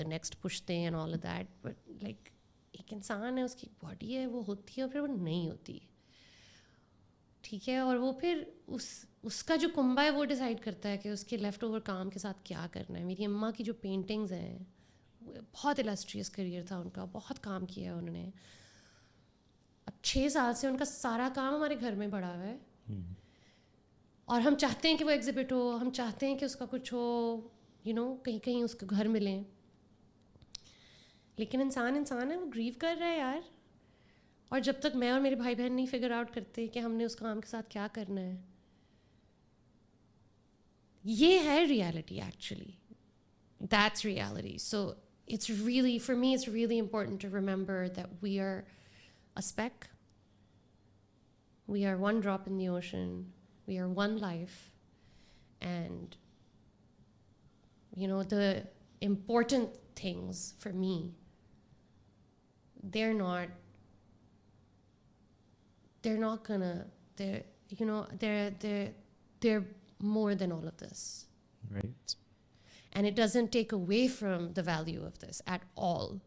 the next pushte and all of that, but like एक इंसान है, उसकी body है, वो होती है और फिर वो नहीं होती. ठीक है, और वो फिर उसका जो कुंबा है वो डिसाइड करता है कि उसके लेफ्ट ओवर काम के साथ क्या करना है. मेरी अम्मा की जो पेंटिंग्स हैं, बहुत इलस्ट्रियस करियर था उनका, बहुत काम किया है उन्होंने. अब 6 साल से उनका सारा काम हमारे घर में पड़ा हुआ है, और हम चाहते हैं कि वो एग्जिबिट हो, हम चाहते हैं कि उसका कुछ हो, यू नो, कहीं कहीं उसको घर मिले. लेकिन इंसान है, वो ग्रीव कर रहा है यार. और जब तक मैं और मेरे भाई बहन नहीं फिगर आउट करते कि हमने उस काम के साथ क्या करना है, ये है reality actually. That's reality. So it's really, for me, it's really important to remember that we are a speck. We are one drop in the ocean. We are one life. And, you know, the important things for me, they're not gonna, they're more than all of this. Right. And it doesn't take away from the value of this at all.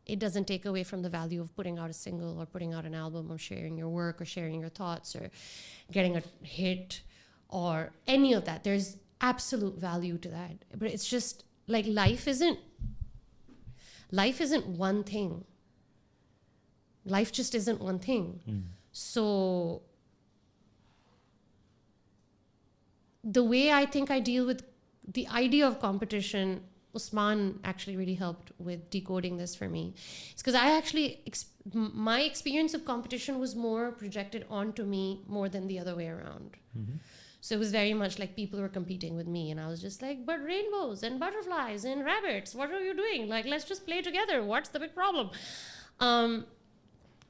It doesn't take away from the value of putting out a single or putting out an album or sharing your work or sharing your thoughts or getting a hit or any of that. There's absolute value to that. But it's just like life isn't one thing. Life just isn't one thing. So the way I think I deal with the idea of competition, Usman actually really helped with decoding this for me. It's because I actually, my experience of competition was more projected onto me more than the other way around. So it was very much like people were competing with me, and I was just like, but rainbows and butterflies and rabbits, what are you doing? Like, let's just play together. What's the big problem?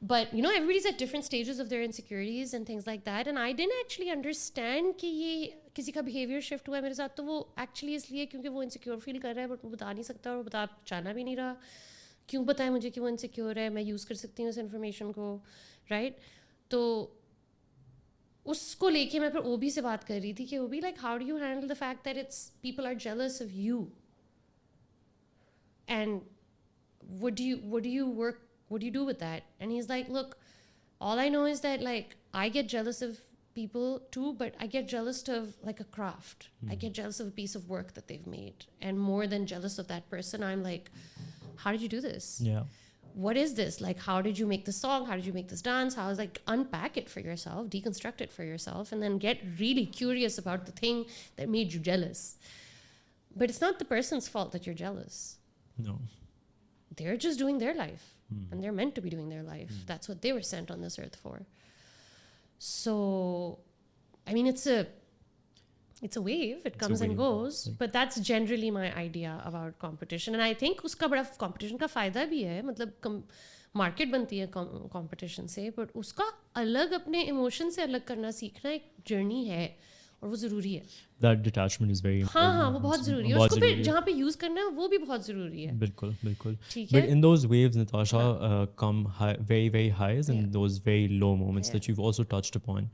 But, you know, everybody's at different stages of their insecurities and things like that. And I didn't actually understand कि ये किसी का behavior shift हुआ है मेरे साथ. तो वो actually इसलिए क्योंकि वो insecure feel कर रहा है, but वो बता नहीं सकता और वो बता चाहना भी नहीं रहा. क्यों बताए मुझे कि वो insecure है? मैं use कर सकती हूँ इस information को, right? तो उसको लेके मैं फिर ओबी से बात कर रही थी कि ओबी, like, how do you handle the fact that it's people are jealous of you? And what do you do with that? And he's like, look, all I know is that like I get jealous of people too, but I get jealous of like a craft. I get jealous of a piece of work that they've made, and more than jealous of that person, I'm like, how did you do this? Yeah. What is this? Like, how did you make this song? How did you make this dance? How, like, unpack it for yourself, deconstruct it for yourself, and then get really curious about the thing that made you jealous. But it's not the person's fault that you're jealous. No. They're just doing their life, and they're meant to be doing their life. That's what they were sent on this earth for. So, I mean, it's a wave. It comes and goes. But that's generally my idea about competition. And I think उसका बड़ा competition का फ़ायदा भी है. मतलब market बनती है competition से, but उसका अलग अपने emotion से अलग करना सीखना एक journey है, और वो ज़रूरी है. That detachment is very important. हाँ, वो बहुत ज़रूरी है. उसको फिर जहाँ पे use करना है वो भी बहुत ज़रूरी है. बिल्कुल. ठीक है. But in those waves, Natasha, come high, very, very highs, and those very low moments that you've also touched upon.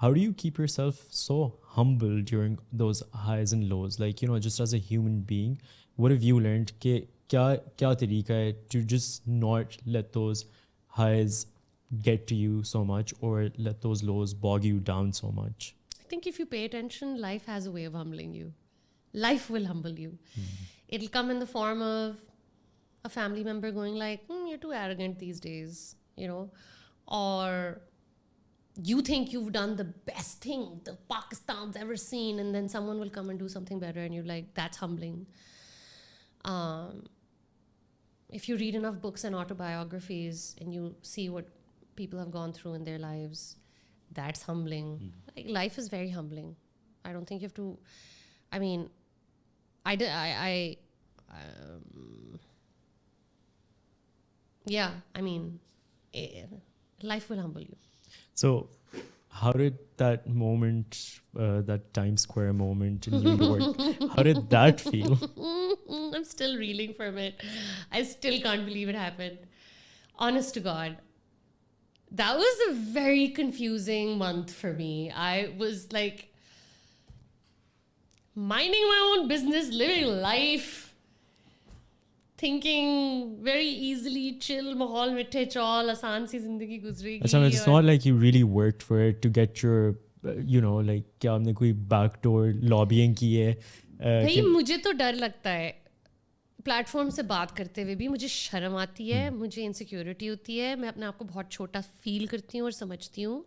How do you keep yourself so humble during those highs and lows? Like, you know, just as a human being, what have you learned? क्या तरीका है to just not let those highs get to you so much, or let those lows bog you down so much? I think if you pay attention, life has a way of humbling you. Life will humble you. It'll come in the form of a family member going like, you're too arrogant these days, you know, or you think you've done the best thing the Pakistan's ever seen, and then someone will come and do something better, and you're like, that's humbling. If you read enough books and autobiographies and you see what people have gone through in their lives. That's humbling. Like, life is very humbling. I don't think you have to. I mean, yeah. I mean, life will humble you. So, how did that moment, that Times Square moment in New York, how did that feel? I'm still reeling from it. I still can't believe it happened. Honest to God. That was a very confusing month for me. I was like minding my own business, living life, thinking very easily, chill, mahal mithe chaul, aasan si zindagi guzregi. It's not like you really worked for it to get your, like क्या हमने कोई backdoor lobbying की है. भाई मुझे तो डर लगता है प्लेटफॉर्म से बात करते हुए भी. मुझे शर्म आती है, मुझे इनसिक्योरिटी होती है, मैं अपने आप को बहुत छोटा फील करती हूँ और समझती हूँ.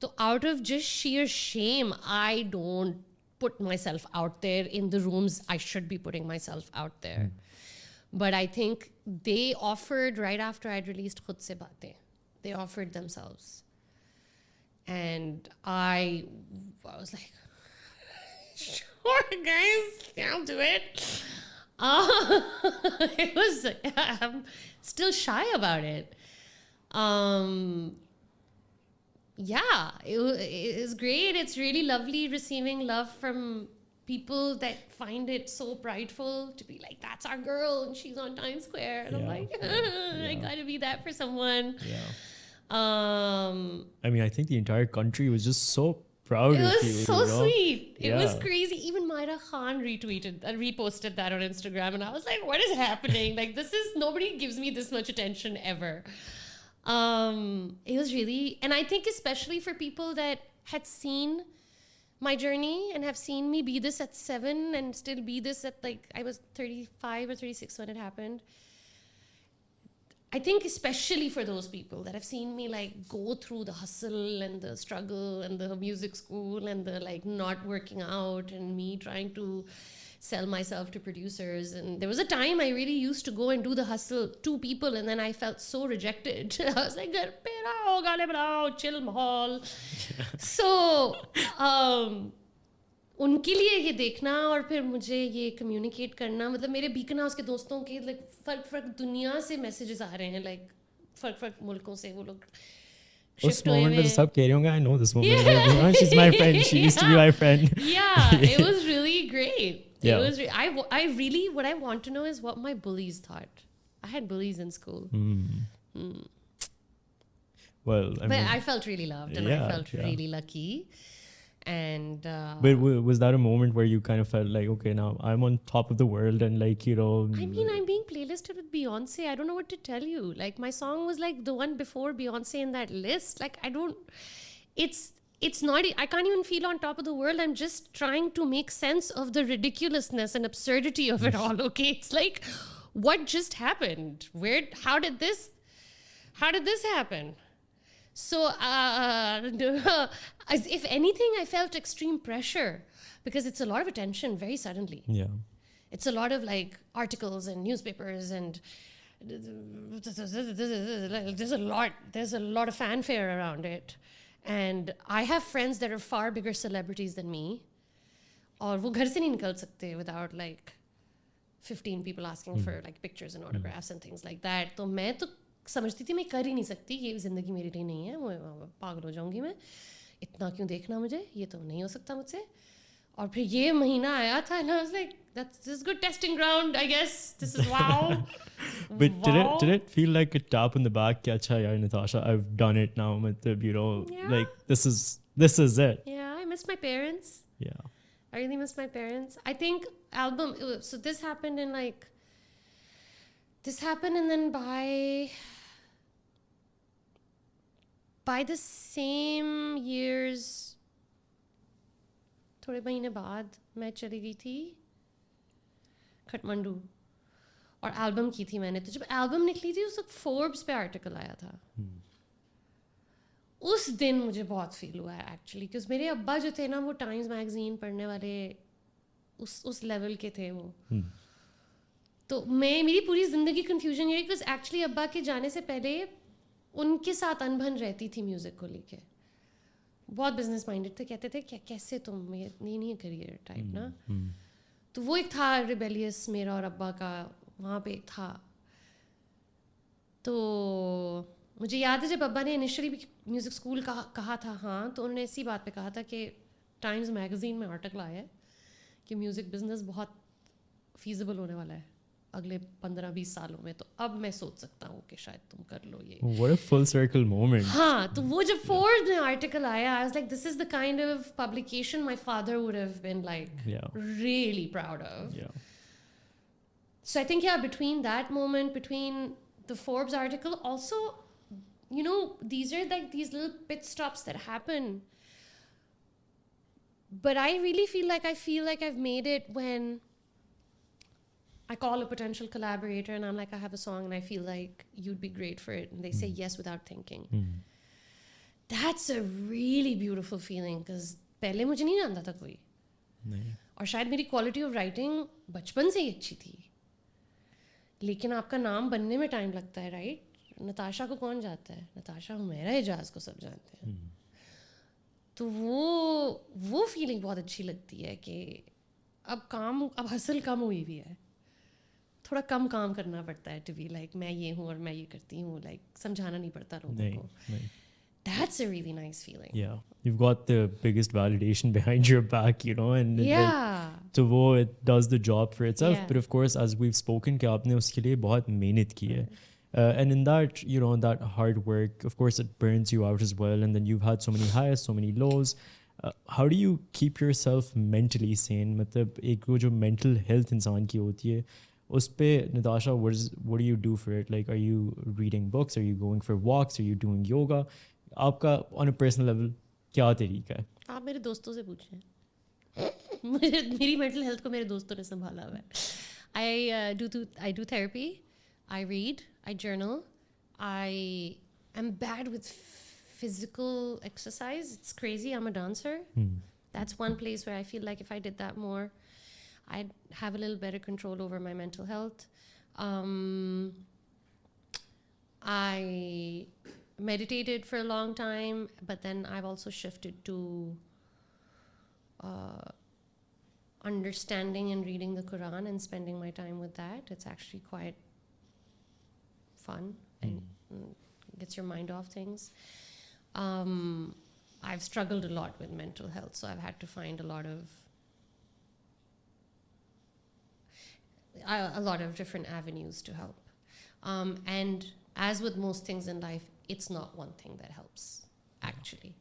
तो out of just sheer shame, I don't put myself out there in the rooms I should be putting myself out there. But I think they offered right after I'd released Khud Se Baatein. They offered themselves. And I was like, sure, guys, I'll do it. I'm still shy about it. Yeah, it was great. It's really lovely receiving love from people that find it so prideful to be like, that's our girl and she's on Times Square. And I'm like, I gotta be that for someone. Yeah. I mean, I think the entire country was just so proud of you. It was so sweet. It was crazy. Even Myra Khan reposted that on Instagram, and I was like, what is happening? Like, nobody gives me this much attention ever. It was really, and I think especially for people that had seen my journey and have seen me be this at 7 and still be this at, like, I was 35 or 36 when it happened. I think especially for those people that have seen me, like, go through the hustle and the struggle and the music school and the, like, not working out and me trying to sell myself to producers. And there was a time I really used to go and do the hustle to people, and then I felt so rejected. I was like, "Ghar pe raho, gaane banao, chill mahal." So, उनके लिए ये देखना और फिर मुझे ये communicate करना, मतलब मेरे बीकना उसके दोस्तों के, लाइक, फ़र्क दुनिया से मैसेजेस आ रहे हैं, लाइक फ़र्क मुल्कों से वो लोग उस मोमेंट में सब कह रहे होंगे, I know this woman, she's my friend, she used to be my friend. Yeah, it was really great. Yeah. It was I really, what I want to know is what my bullies thought. I had bullies in school. Well, but I felt really loved, and I felt really lucky. And but was that a moment where you kind of felt like, okay, now I'm on top of the world, and, like, I mean, I'm being playlisted with Beyonce. I don't know what to tell you. Like, my song was like the one before Beyonce in that list. Like, it's not, I can't even feel on top of the world. I'm just trying to make sense of the ridiculousness and absurdity of it all. Okay, it's like, what just happened? How did this happen? So, if anything, I felt extreme pressure because it's a lot of attention very suddenly. Yeah. It's a lot of, like, articles and newspapers, and there's a lot of fanfare around it. And I have friends that are far bigger celebrities than me. और वो घर से नहीं निकल सकते without, like, 15 people asking for, like, pictures and autographs and things like that. तो मैं तो समझती थी मैं कर ही नहीं सकती, ये ज़िंदगी मेरे लिए नहीं है, मैं पागल हो जाऊंगी, मैं इतना क्यों देखना मुझे, ये तो नहीं हो सकता मुझसे. और फिर ये महीना आया था, and I was like, this is good testing ground, I guess. This is wow. But wow. Did it feel like a tap on the back? Ki, Acha yaar, Natasha, I've done it now. Like, this is it. Yeah, I miss my parents. Yeah. I really miss my parents. I think so this happened and then by the same years, थोड़े महीने बाद मैं चली गई थी काठमांडू और album की थी मैंने. तो जब एल्बम निकली थी उस वक्त फोर्ब्स पे आर्टिकल आया था. उस दिन मुझे बहुत फील हुआ है एक्चुअली, क्योंकि मेरे अब्बा जो थे ना, वो टाइम्स मैगजीन पढ़ने वाले उस लेवल के थे वो. तो मेरी पूरी ज़िंदगी कन्फ्यूजन ये, बिकॉज एक्चुअली अब्बा के जाने से पहले उनके साथ अनबन रहती थी म्यूज़िक को लेके. बहुत बिजनेस माइंडेड थे, कहते थे क्या कैसे तुम ये नहीं है करियर टाइप ना. तो वो एक था रिबेलियस मेरा और अब्बा का वहाँ पे था. तो मुझे याद है जब अब्बा ने इनिशियली भी म्यूज़िक स्कूल कहा था, हाँ, तो उन्होंने इसी बात पे कहा था कि टाइम्स मैगज़ीन में आर्टिकल आया है कि म्यूज़िक बिजनेस बहुत फीजिबल होने वाला है अगले 15-20 सालों में. तो अब मैं सोच सकता हूँ कि शायद तुम कर लो ये. What a full circle moment. हाँ, तो वो जब फोर्ब्स में आर्टिकल आया, I was like, this is the kind of publication my father would have been like really proud of. Yeah. So I think, yeah, between that moment, between the Forbes article, also, you know, these are like these little pit stops that happen. But I really feel like I've made it when I call a potential collaborator and I'm like, I have a song and I feel like you'd be great for it. And they say yes without thinking. That's a really beautiful feeling because पहले मुझे नहीं जानता था कोई. और शायद मेरी quality of writing बचपन से ही अच्छी थी. लेकिन आपका नाम बनने में टाइम लगता है, राइट? नताशा को कौन जाता है? नताशा हुमैरा एजाज को सब जानते हैं. तो वो फीलिंग बहुत अच्छी लगती है कि अब हसल कम हुई भी है. थोड़ा कम काम करना पड़ता है टू बी लाइक मैं ये हूँ और मैं ये करती हूँ, लाइक समझाना नहीं पड़ता लोगों को. That's a really nice feeling. Yeah, you've got the biggest validation behind your back, you know, and तो वो it does the job for itself. But of course, as we've spoken, कि आपने उसके लिए बहुत मेहनत की है. And in that, you know, that hard work, of course, it burns you out as well. And then you've had so many highs, so many lows. How do you keep yourself mentally sane? मतलब एक वो जो mental health इंसान की होती है, उस पे Natasha, what do you do for it? Like, are you reading books? Are you going for walks? Are you doing yoga? आपका on a personal level क्या तरीका है? आप मेरे दोस्तों से पूछें. मेरी mental health को मेरे दोस्तों ने संभाला हुआ है. I do therapy. I read. I journal. I am bad with physical exercise. It's crazy. I'm a dancer. That's one place where I feel like if I did that more, I'd have a little better control over my mental health. I meditated for a long time, but then I've also shifted to understanding and reading the Quran and spending my time with that. It's actually quite fun and gets your mind off things. I've struggled a lot with mental health, so I've had to find a lot of different avenues to help. And as with most things in life, it's not one thing that helps, actually.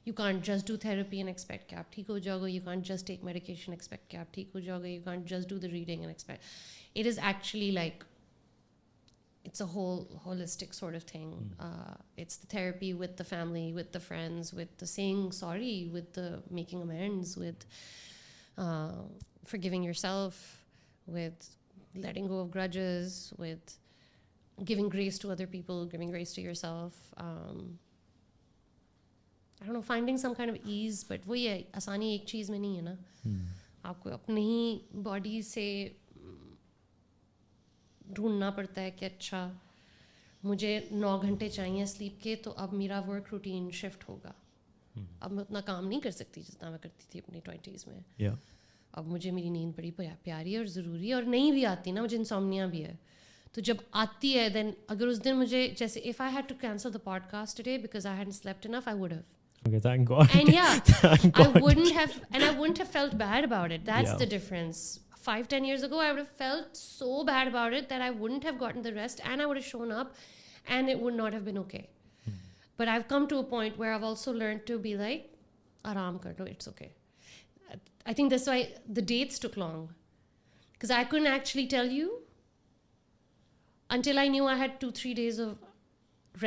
You can't just do therapy and expect कि आप ठीक हो जाओगे. You can't just take medication and expect कि आप ठीक हो जाओगे. You can't just do the reading and expect. It is actually like, it's a whole holistic sort of thing. It's the therapy with the family, with the friends, with the saying sorry, with the making amends, with forgiving yourself, with letting go of grudges, with giving grace to other people, giving grace to yourself. I don't know, finding some kind of ease, but वो ये आसानी एक चीज़ में नहीं है ना. आपको अपने ही बॉडी से ढूंढना पड़ता है कि अच्छा मुझे 9 घंटे चाहिए स्लीप के, तो अब मेरा वर्क रूटीन शिफ्ट होगा. अब मैं उतना काम नहीं कर सकती जितना मैं करती थी अपनी 20s में. अब मुझे मेरी नींद बड़ी प्यारी और ज़रूरी है, और नहीं भी आती ना, मुझे इंसोम्निया भी है. तो जब आती है, देन अगर उस दिन मुझे जैसे if I had to cancel the podcast today because I hadn't slept enough, I would have. Okay, thank God. And I wouldn't have felt bad about it. That's the difference. 5-10 years ago, I would have felt so bad about it that I wouldn't have gotten the rest, and I would have shown up, and it would not have been okay. But I've come to a point where I've also learned to be like, "Aram kar lo, it's okay." I think that's why the dates took long, because I couldn't actually tell you until I knew I had 2-3 days of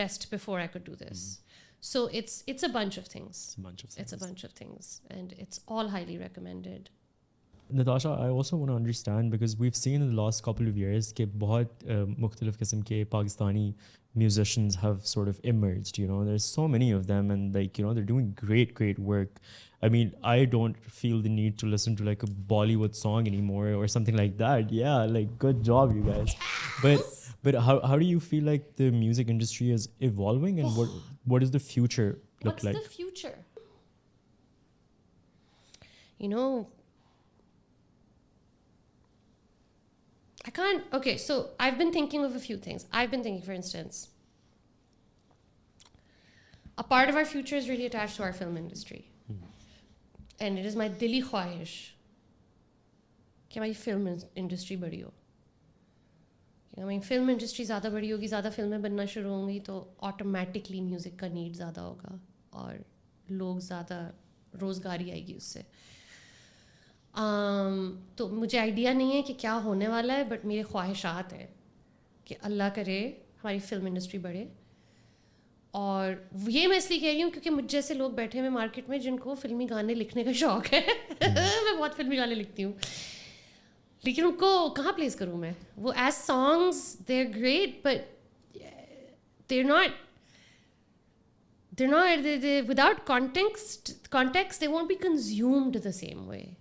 rest before I could do this. So it's a bunch of things. It's a bunch of things, and it's all highly recommended. Natasha, I also want to understand because we've seen in the last couple of years कि बहुत मुख्तलिफ किस्म के Pakistani musicians have sort of emerged. You know, there's so many of them, and like you know, they're doing great work. I mean, I don't feel the need to listen to like a Bollywood song anymore or something like that. Yeah, like good job, you guys. But how do you feel like the music industry is evolving, and what does the future look What's like? the future? You know, I can't. Okay, so I've been thinking of a few things. I've been thinking, for instance, a part of our future is really attached to our film industry. And it is my dili khwahish कि हमारी film industry बढ़ी हो. कि हमारी film industry ज़्यादा बढ़ी होगी, ज़्यादा फिल्में बनना शुरू होंगी तो automatically music का need ज़्यादा होगा और लोग ज़्यादा रोज़गारी आएगी उससे. तो मुझे आइडिया नहीं है कि क्या होने वाला है, बट मेरे ख्वाहिशात हैं कि अल्लाह करे हमारी फिल्म इंडस्ट्री बढ़े. और ये मैं इसलिए कह रही हूँ क्योंकि मुझ जैसे लोग बैठे हुए मार्केट में जिनको फिल्मी गाने लिखने का शौक है. मैं बहुत फिल्मी गाने लिखती हूँ, लेकिन उनको कहाँ प्लेस करूँ मैं? वो as songs they are great but they are not without context they won't be consumed the same way.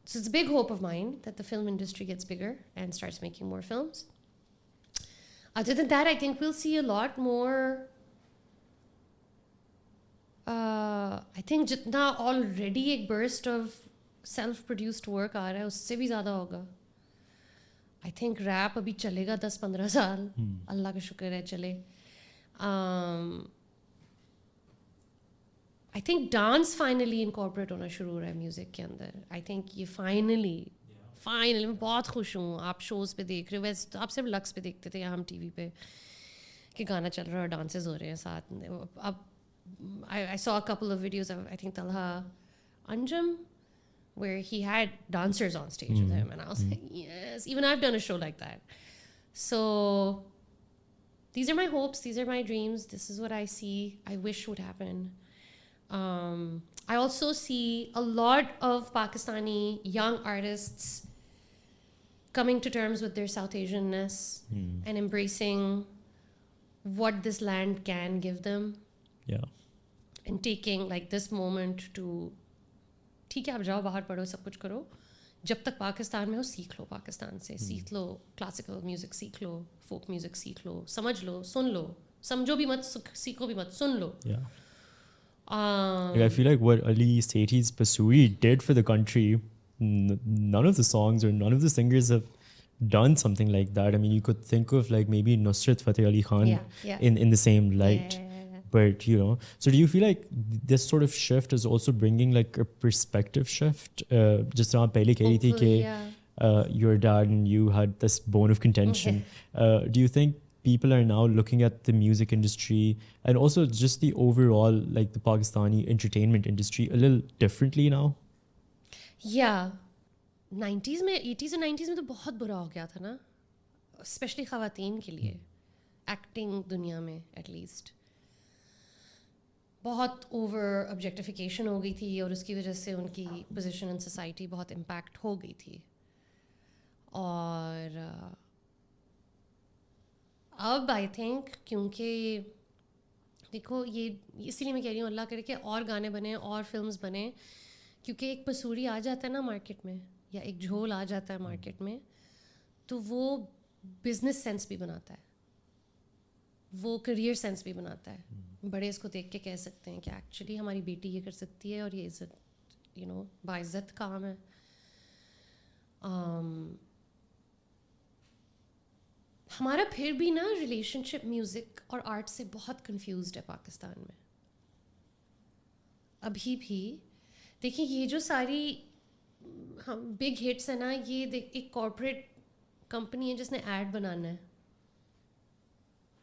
So it's a big hope of mine that the film industry gets bigger and starts making more films. Other than that, I think we'll see a lot more. I think जितना already एक burst of self-produced work आ रहा है उससे भी ज़्यादा होगा. I think rap अभी चलेगा 10-15 साल. अल्लाह का शुक्र है चले. I think dance finally incorporate होना शुरू हो रहा है म्यूज़िक के अंदर. I think ये finally मैं बहुत खुश हूँ. आप शोज़ पे देख रहे हो, वैसे तो आप सिर्फ लक्स पे देखते थे या हम टीवी पे कि गाना चल रहा है और डांसेस हो रहे हैं साथ में. अब I saw a couple of videos of I think Talha Anjum where he had dancers on stage with him, and I was like, yes, even I've done a show like that. So these are my hopes, these are my dreams, this is what I see, I wish would happen. I also see a lot of Pakistani young artists coming to terms with their South Asianness and embracing what this land can give them. Yeah. And taking like this moment to ठीक है आप जाओ बाहर पढ़ो सब कुछ करो, जब तक पाकिस्तान में हो सीख लो, पाकिस्तान से सीख लो, क्लासिकल म्यूज़िक सीख लो, फोक म्यूज़िक सीख लो, समझ लो, सुन लो, समझो भी मत, सीखो भी मत, सुन लो. Yeah. Like I feel like what Ali Sethi's Pasuri did for the country, none of the songs or none of the singers have done something like that. I mean, you could think of like maybe Nusrat Fateh Ali Khan in the same light. Yeah. But, you know, so do you feel like this sort of shift is also bringing like a perspective shift? Just around pehle keh rahi thi ki your dad and you had this bone of contention. Do you think people are now looking at the music industry and also just the overall, like the Pakistani entertainment industry a little differently now? Yeah. 90s में 80s और 90s में तो बहुत बुरा हो गया था ना, स्पेशली ख़वातीन के लिए, एक्टिंग दुनिया में एटलीस्ट बहुत ओवर ऑब्जेक्टिफिकेशन हो गई थी और उसकी वजह से उनकी पोजीशन इन सोसाइटी बहुत इम्पैक्ट हो गई थी. और अब आई थिंक क्योंकि देखो ये इसीलिए मैं कह रही हूँ अल्लाह करे कि और गाने बने और फिल्म्स बने, क्योंकि एक पसूरी आ जाता है ना मार्केट में या एक झोल आ जाता है मार्केट में तो वो बिजनेस सेंस भी बनाता है, वो करियर सेंस भी बनाता है. बड़े इसको देख के कह सकते हैं कि एक्चुअली हमारी बेटी ये कर सकती है और ये इज़्ज़त यू नो बाइज़्ज़त काम है. हमारा फिर भी ना रिलेशनशिप म्यूज़िक और आर्ट से बहुत कंफ्यूज्ड है पाकिस्तान में अभी भी. देखिए ये जो सारी हम बिग हिट्स है ना, ये एक कॉर्पोरेट कंपनी है जिसने ऐड बनाना है,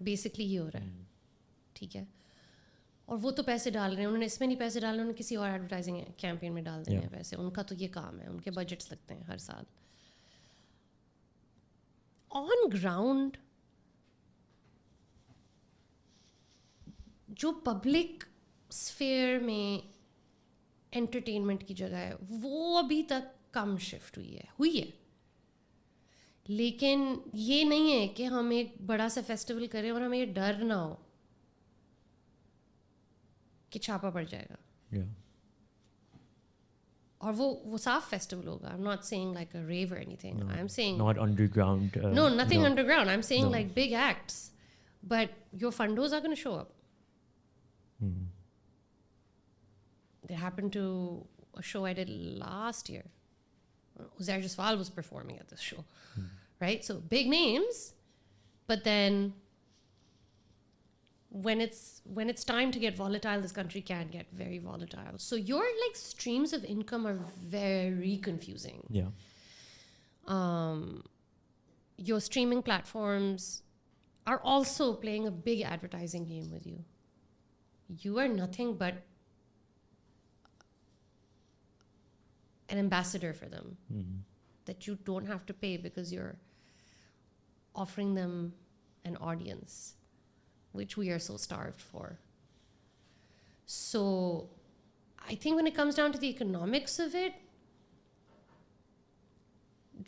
बेसिकली ये हो रहा है. ठीक है, और वो तो पैसे डाल रहे हैं, उन्होंने इसमें नहीं पैसे डालने, उन्होंने किसी और एडवर्टाइजिंग कैंपेन में डाल देने हैं पैसे. उनका तो ये काम है, उनके बजट्स लगते हैं हर साल. ऑन ग्राउंड जो पब्लिक स्फेयर में एंटरटेनमेंट की जगह है, वो अभी तक कम शिफ्ट हुई है। लेकिन ये नहीं है कि हम एक बड़ा सा फेस्टिवल करें और हमें ये डर ना हो कि छापा पड़ जाएगा। Yeah. और वो साफ फेस्टिवल होगा। I'm not saying like a rave or anything. No, I'm saying not underground. no, nothing no. underground. I'm saying No. like big acts, but your fundos are going to show up. Hmm. It happened to a show I did last year. Uzair Jaswal was performing at this show, right? So big names, but then when it's time to get volatile, this country can get very volatile. So your like streams of income are very confusing. Yeah. Your streaming platforms are also playing a big advertising game with you. You are nothing but an ambassador for them that you don't have to pay because you're offering them an audience, which we are so starved for. So I think when it comes down to the economics of it,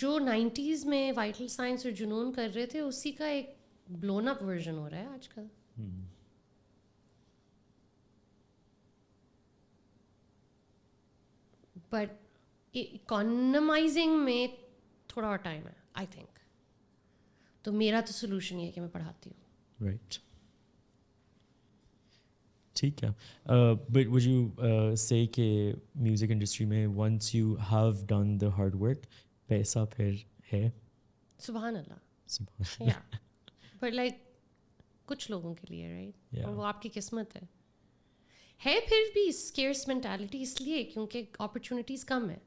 जो 90s में vital science और जुनून कर रहे थे उसी का एक ब्लोन अप वर्जन हो रहा है आजकल। बट इकोनमाइजिंग में थोड़ा और टाइम है आई थिंक। तो मेरा तो सोल्यूशन ये है कि मैं पढ़ाती हूँ। राइट, ठीक है। बट वुड यू से कि म्यूज़िक इंडस्ट्री में once you have done the hard work पैसा फिर है? सुभान अल्लाह। या बट लाइक कुछ लोगों के लिए राइट, और वो आपकी किस्मत है फिर भी स्केर्स मेंटालिटी इसलिए क्योंकि अपॉर्चुनिटीज़ कम है।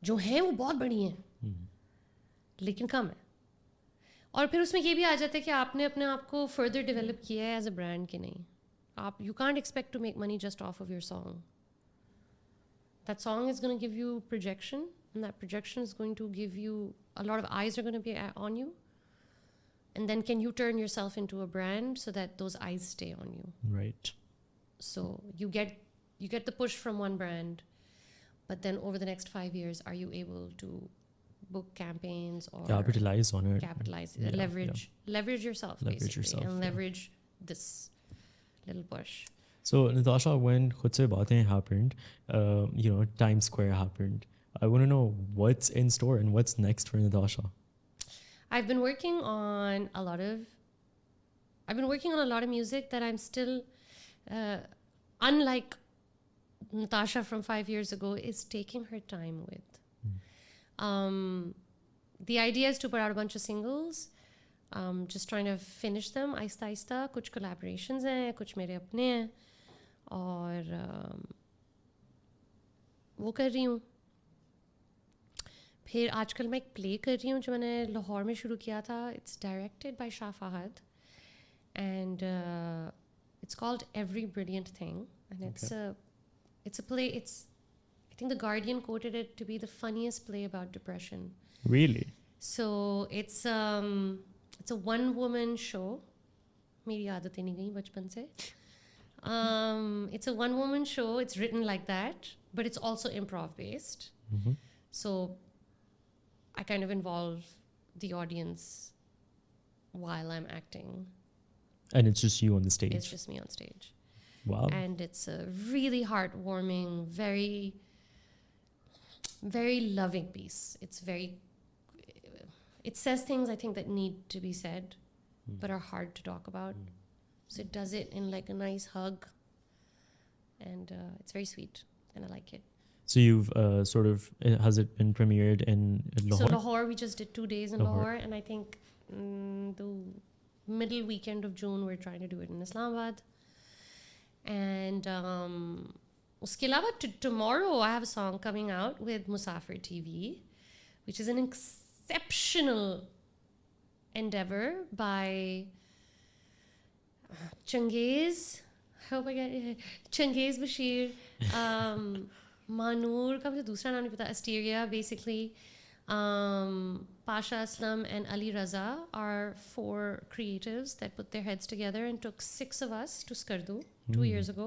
जो हैं वो बहुत बड़ी हैं लेकिन कम है। और फिर उसमें ये भी आ जाता है कि आपने अपने आप को फर्दर डेवलप किया है एज अ ब्रांड कि नहीं। आप you can't expect to make money just off off your song. That song is going to give you projection and that projection is going to give you a lot of eyes are going to be on you, and then can you turn yourself into a brand so that those eyes stay on you? Right. So you get the push from one brand, but then over the next 5 years are you able to book campaigns or capitalize on it, leverage yourself basically, and leverage this little push. So Natasha, when khud se baatein happened, Times Square happened, I want to know what's in store and what's next for Natasha. I've been working on a lot of music that I'm still, unlike Natasha from 5 years ago, is taking her time with. The idea is to put out a bunch of singles. Just trying to finish them Aahista Aahista. कुछ collaborations हैं, कुछ मेरे अपने हैं, और वो कर रही हूँ। फिर आजकल मैं एक प्ले कर रही हूँ जो मैंने लाहौर में शुरू किया था। It's directed by Shah Fahad and it's called every brilliant thing and it's a play. I think the Guardian quoted it to be the funniest play about depression. Really? So it's a one woman show. मेरी आदत नहीं गई बचपन से। It's a one woman show. It's written like that, but it's also improv based. So I kind of involve the audience while I'm acting. And it's just you on the stage? It's just me on stage. Wow. And it's a really heartwarming, very, very loving piece. It says things I think that need to be said, but are hard to talk about. So it does it in like a nice hug. And it's very sweet, and I like it. So you've has it been premiered in Lahore? So Lahore, we just did 2 days in Lahore, and I think the middle weekend of June, we're trying to do it in Islamabad. And uske alawa, tomorrow I have a song coming out with Musafir TV, which is an exceptional endeavor by Changiz. I hope I get it. Changiz Bashir. Manur का मुझे दूसरा नाम नहीं पता। Asteria basically. Pasha Aslam and Ali Raza are 4 creatives that put their heads together and took 6 of us to Skardu 2 years ago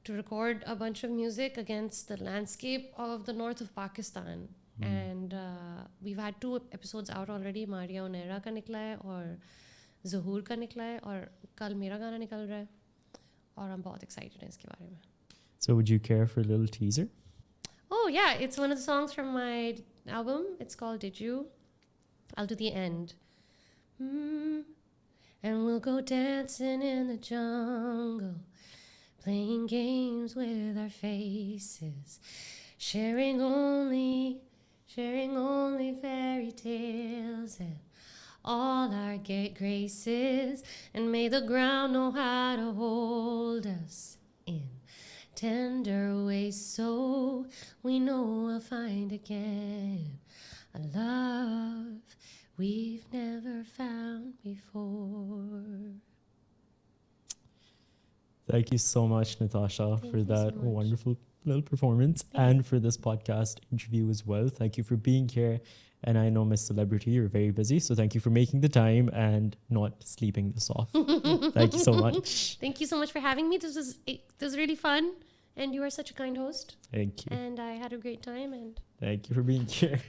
to record a bunch of music against the landscape of the north of Pakistan. And we've had 2 episodes out already. Maria Onera ka nikla hai और Zahoor का निकला है और कल मेरा गाना निकल रहा है और I'm बहुत excited हैं इसके बारे में. So would you care for a little teaser? Oh yeah, it's one of the songs from my album. It's called Did You? I'll do the end. And we'll go dancing in the jungle, playing games with our faces, sharing only fairy tales and all our graces, and may the ground know how to hold us in tender ways, so we know we'll find again a love we've never found before. Thank you so much, Natasha, Thank for you that so much. wonderful little performance and for this podcast interview as well. Thank you for being here. And I know, Miss Celebrity, you're very busy, so thank you for making the time and not sleeping this off. Thank you so much. Thank you so much for having me. This was really fun, and you are such a kind host. Thank you. And I had a great time. And Thank you for being here.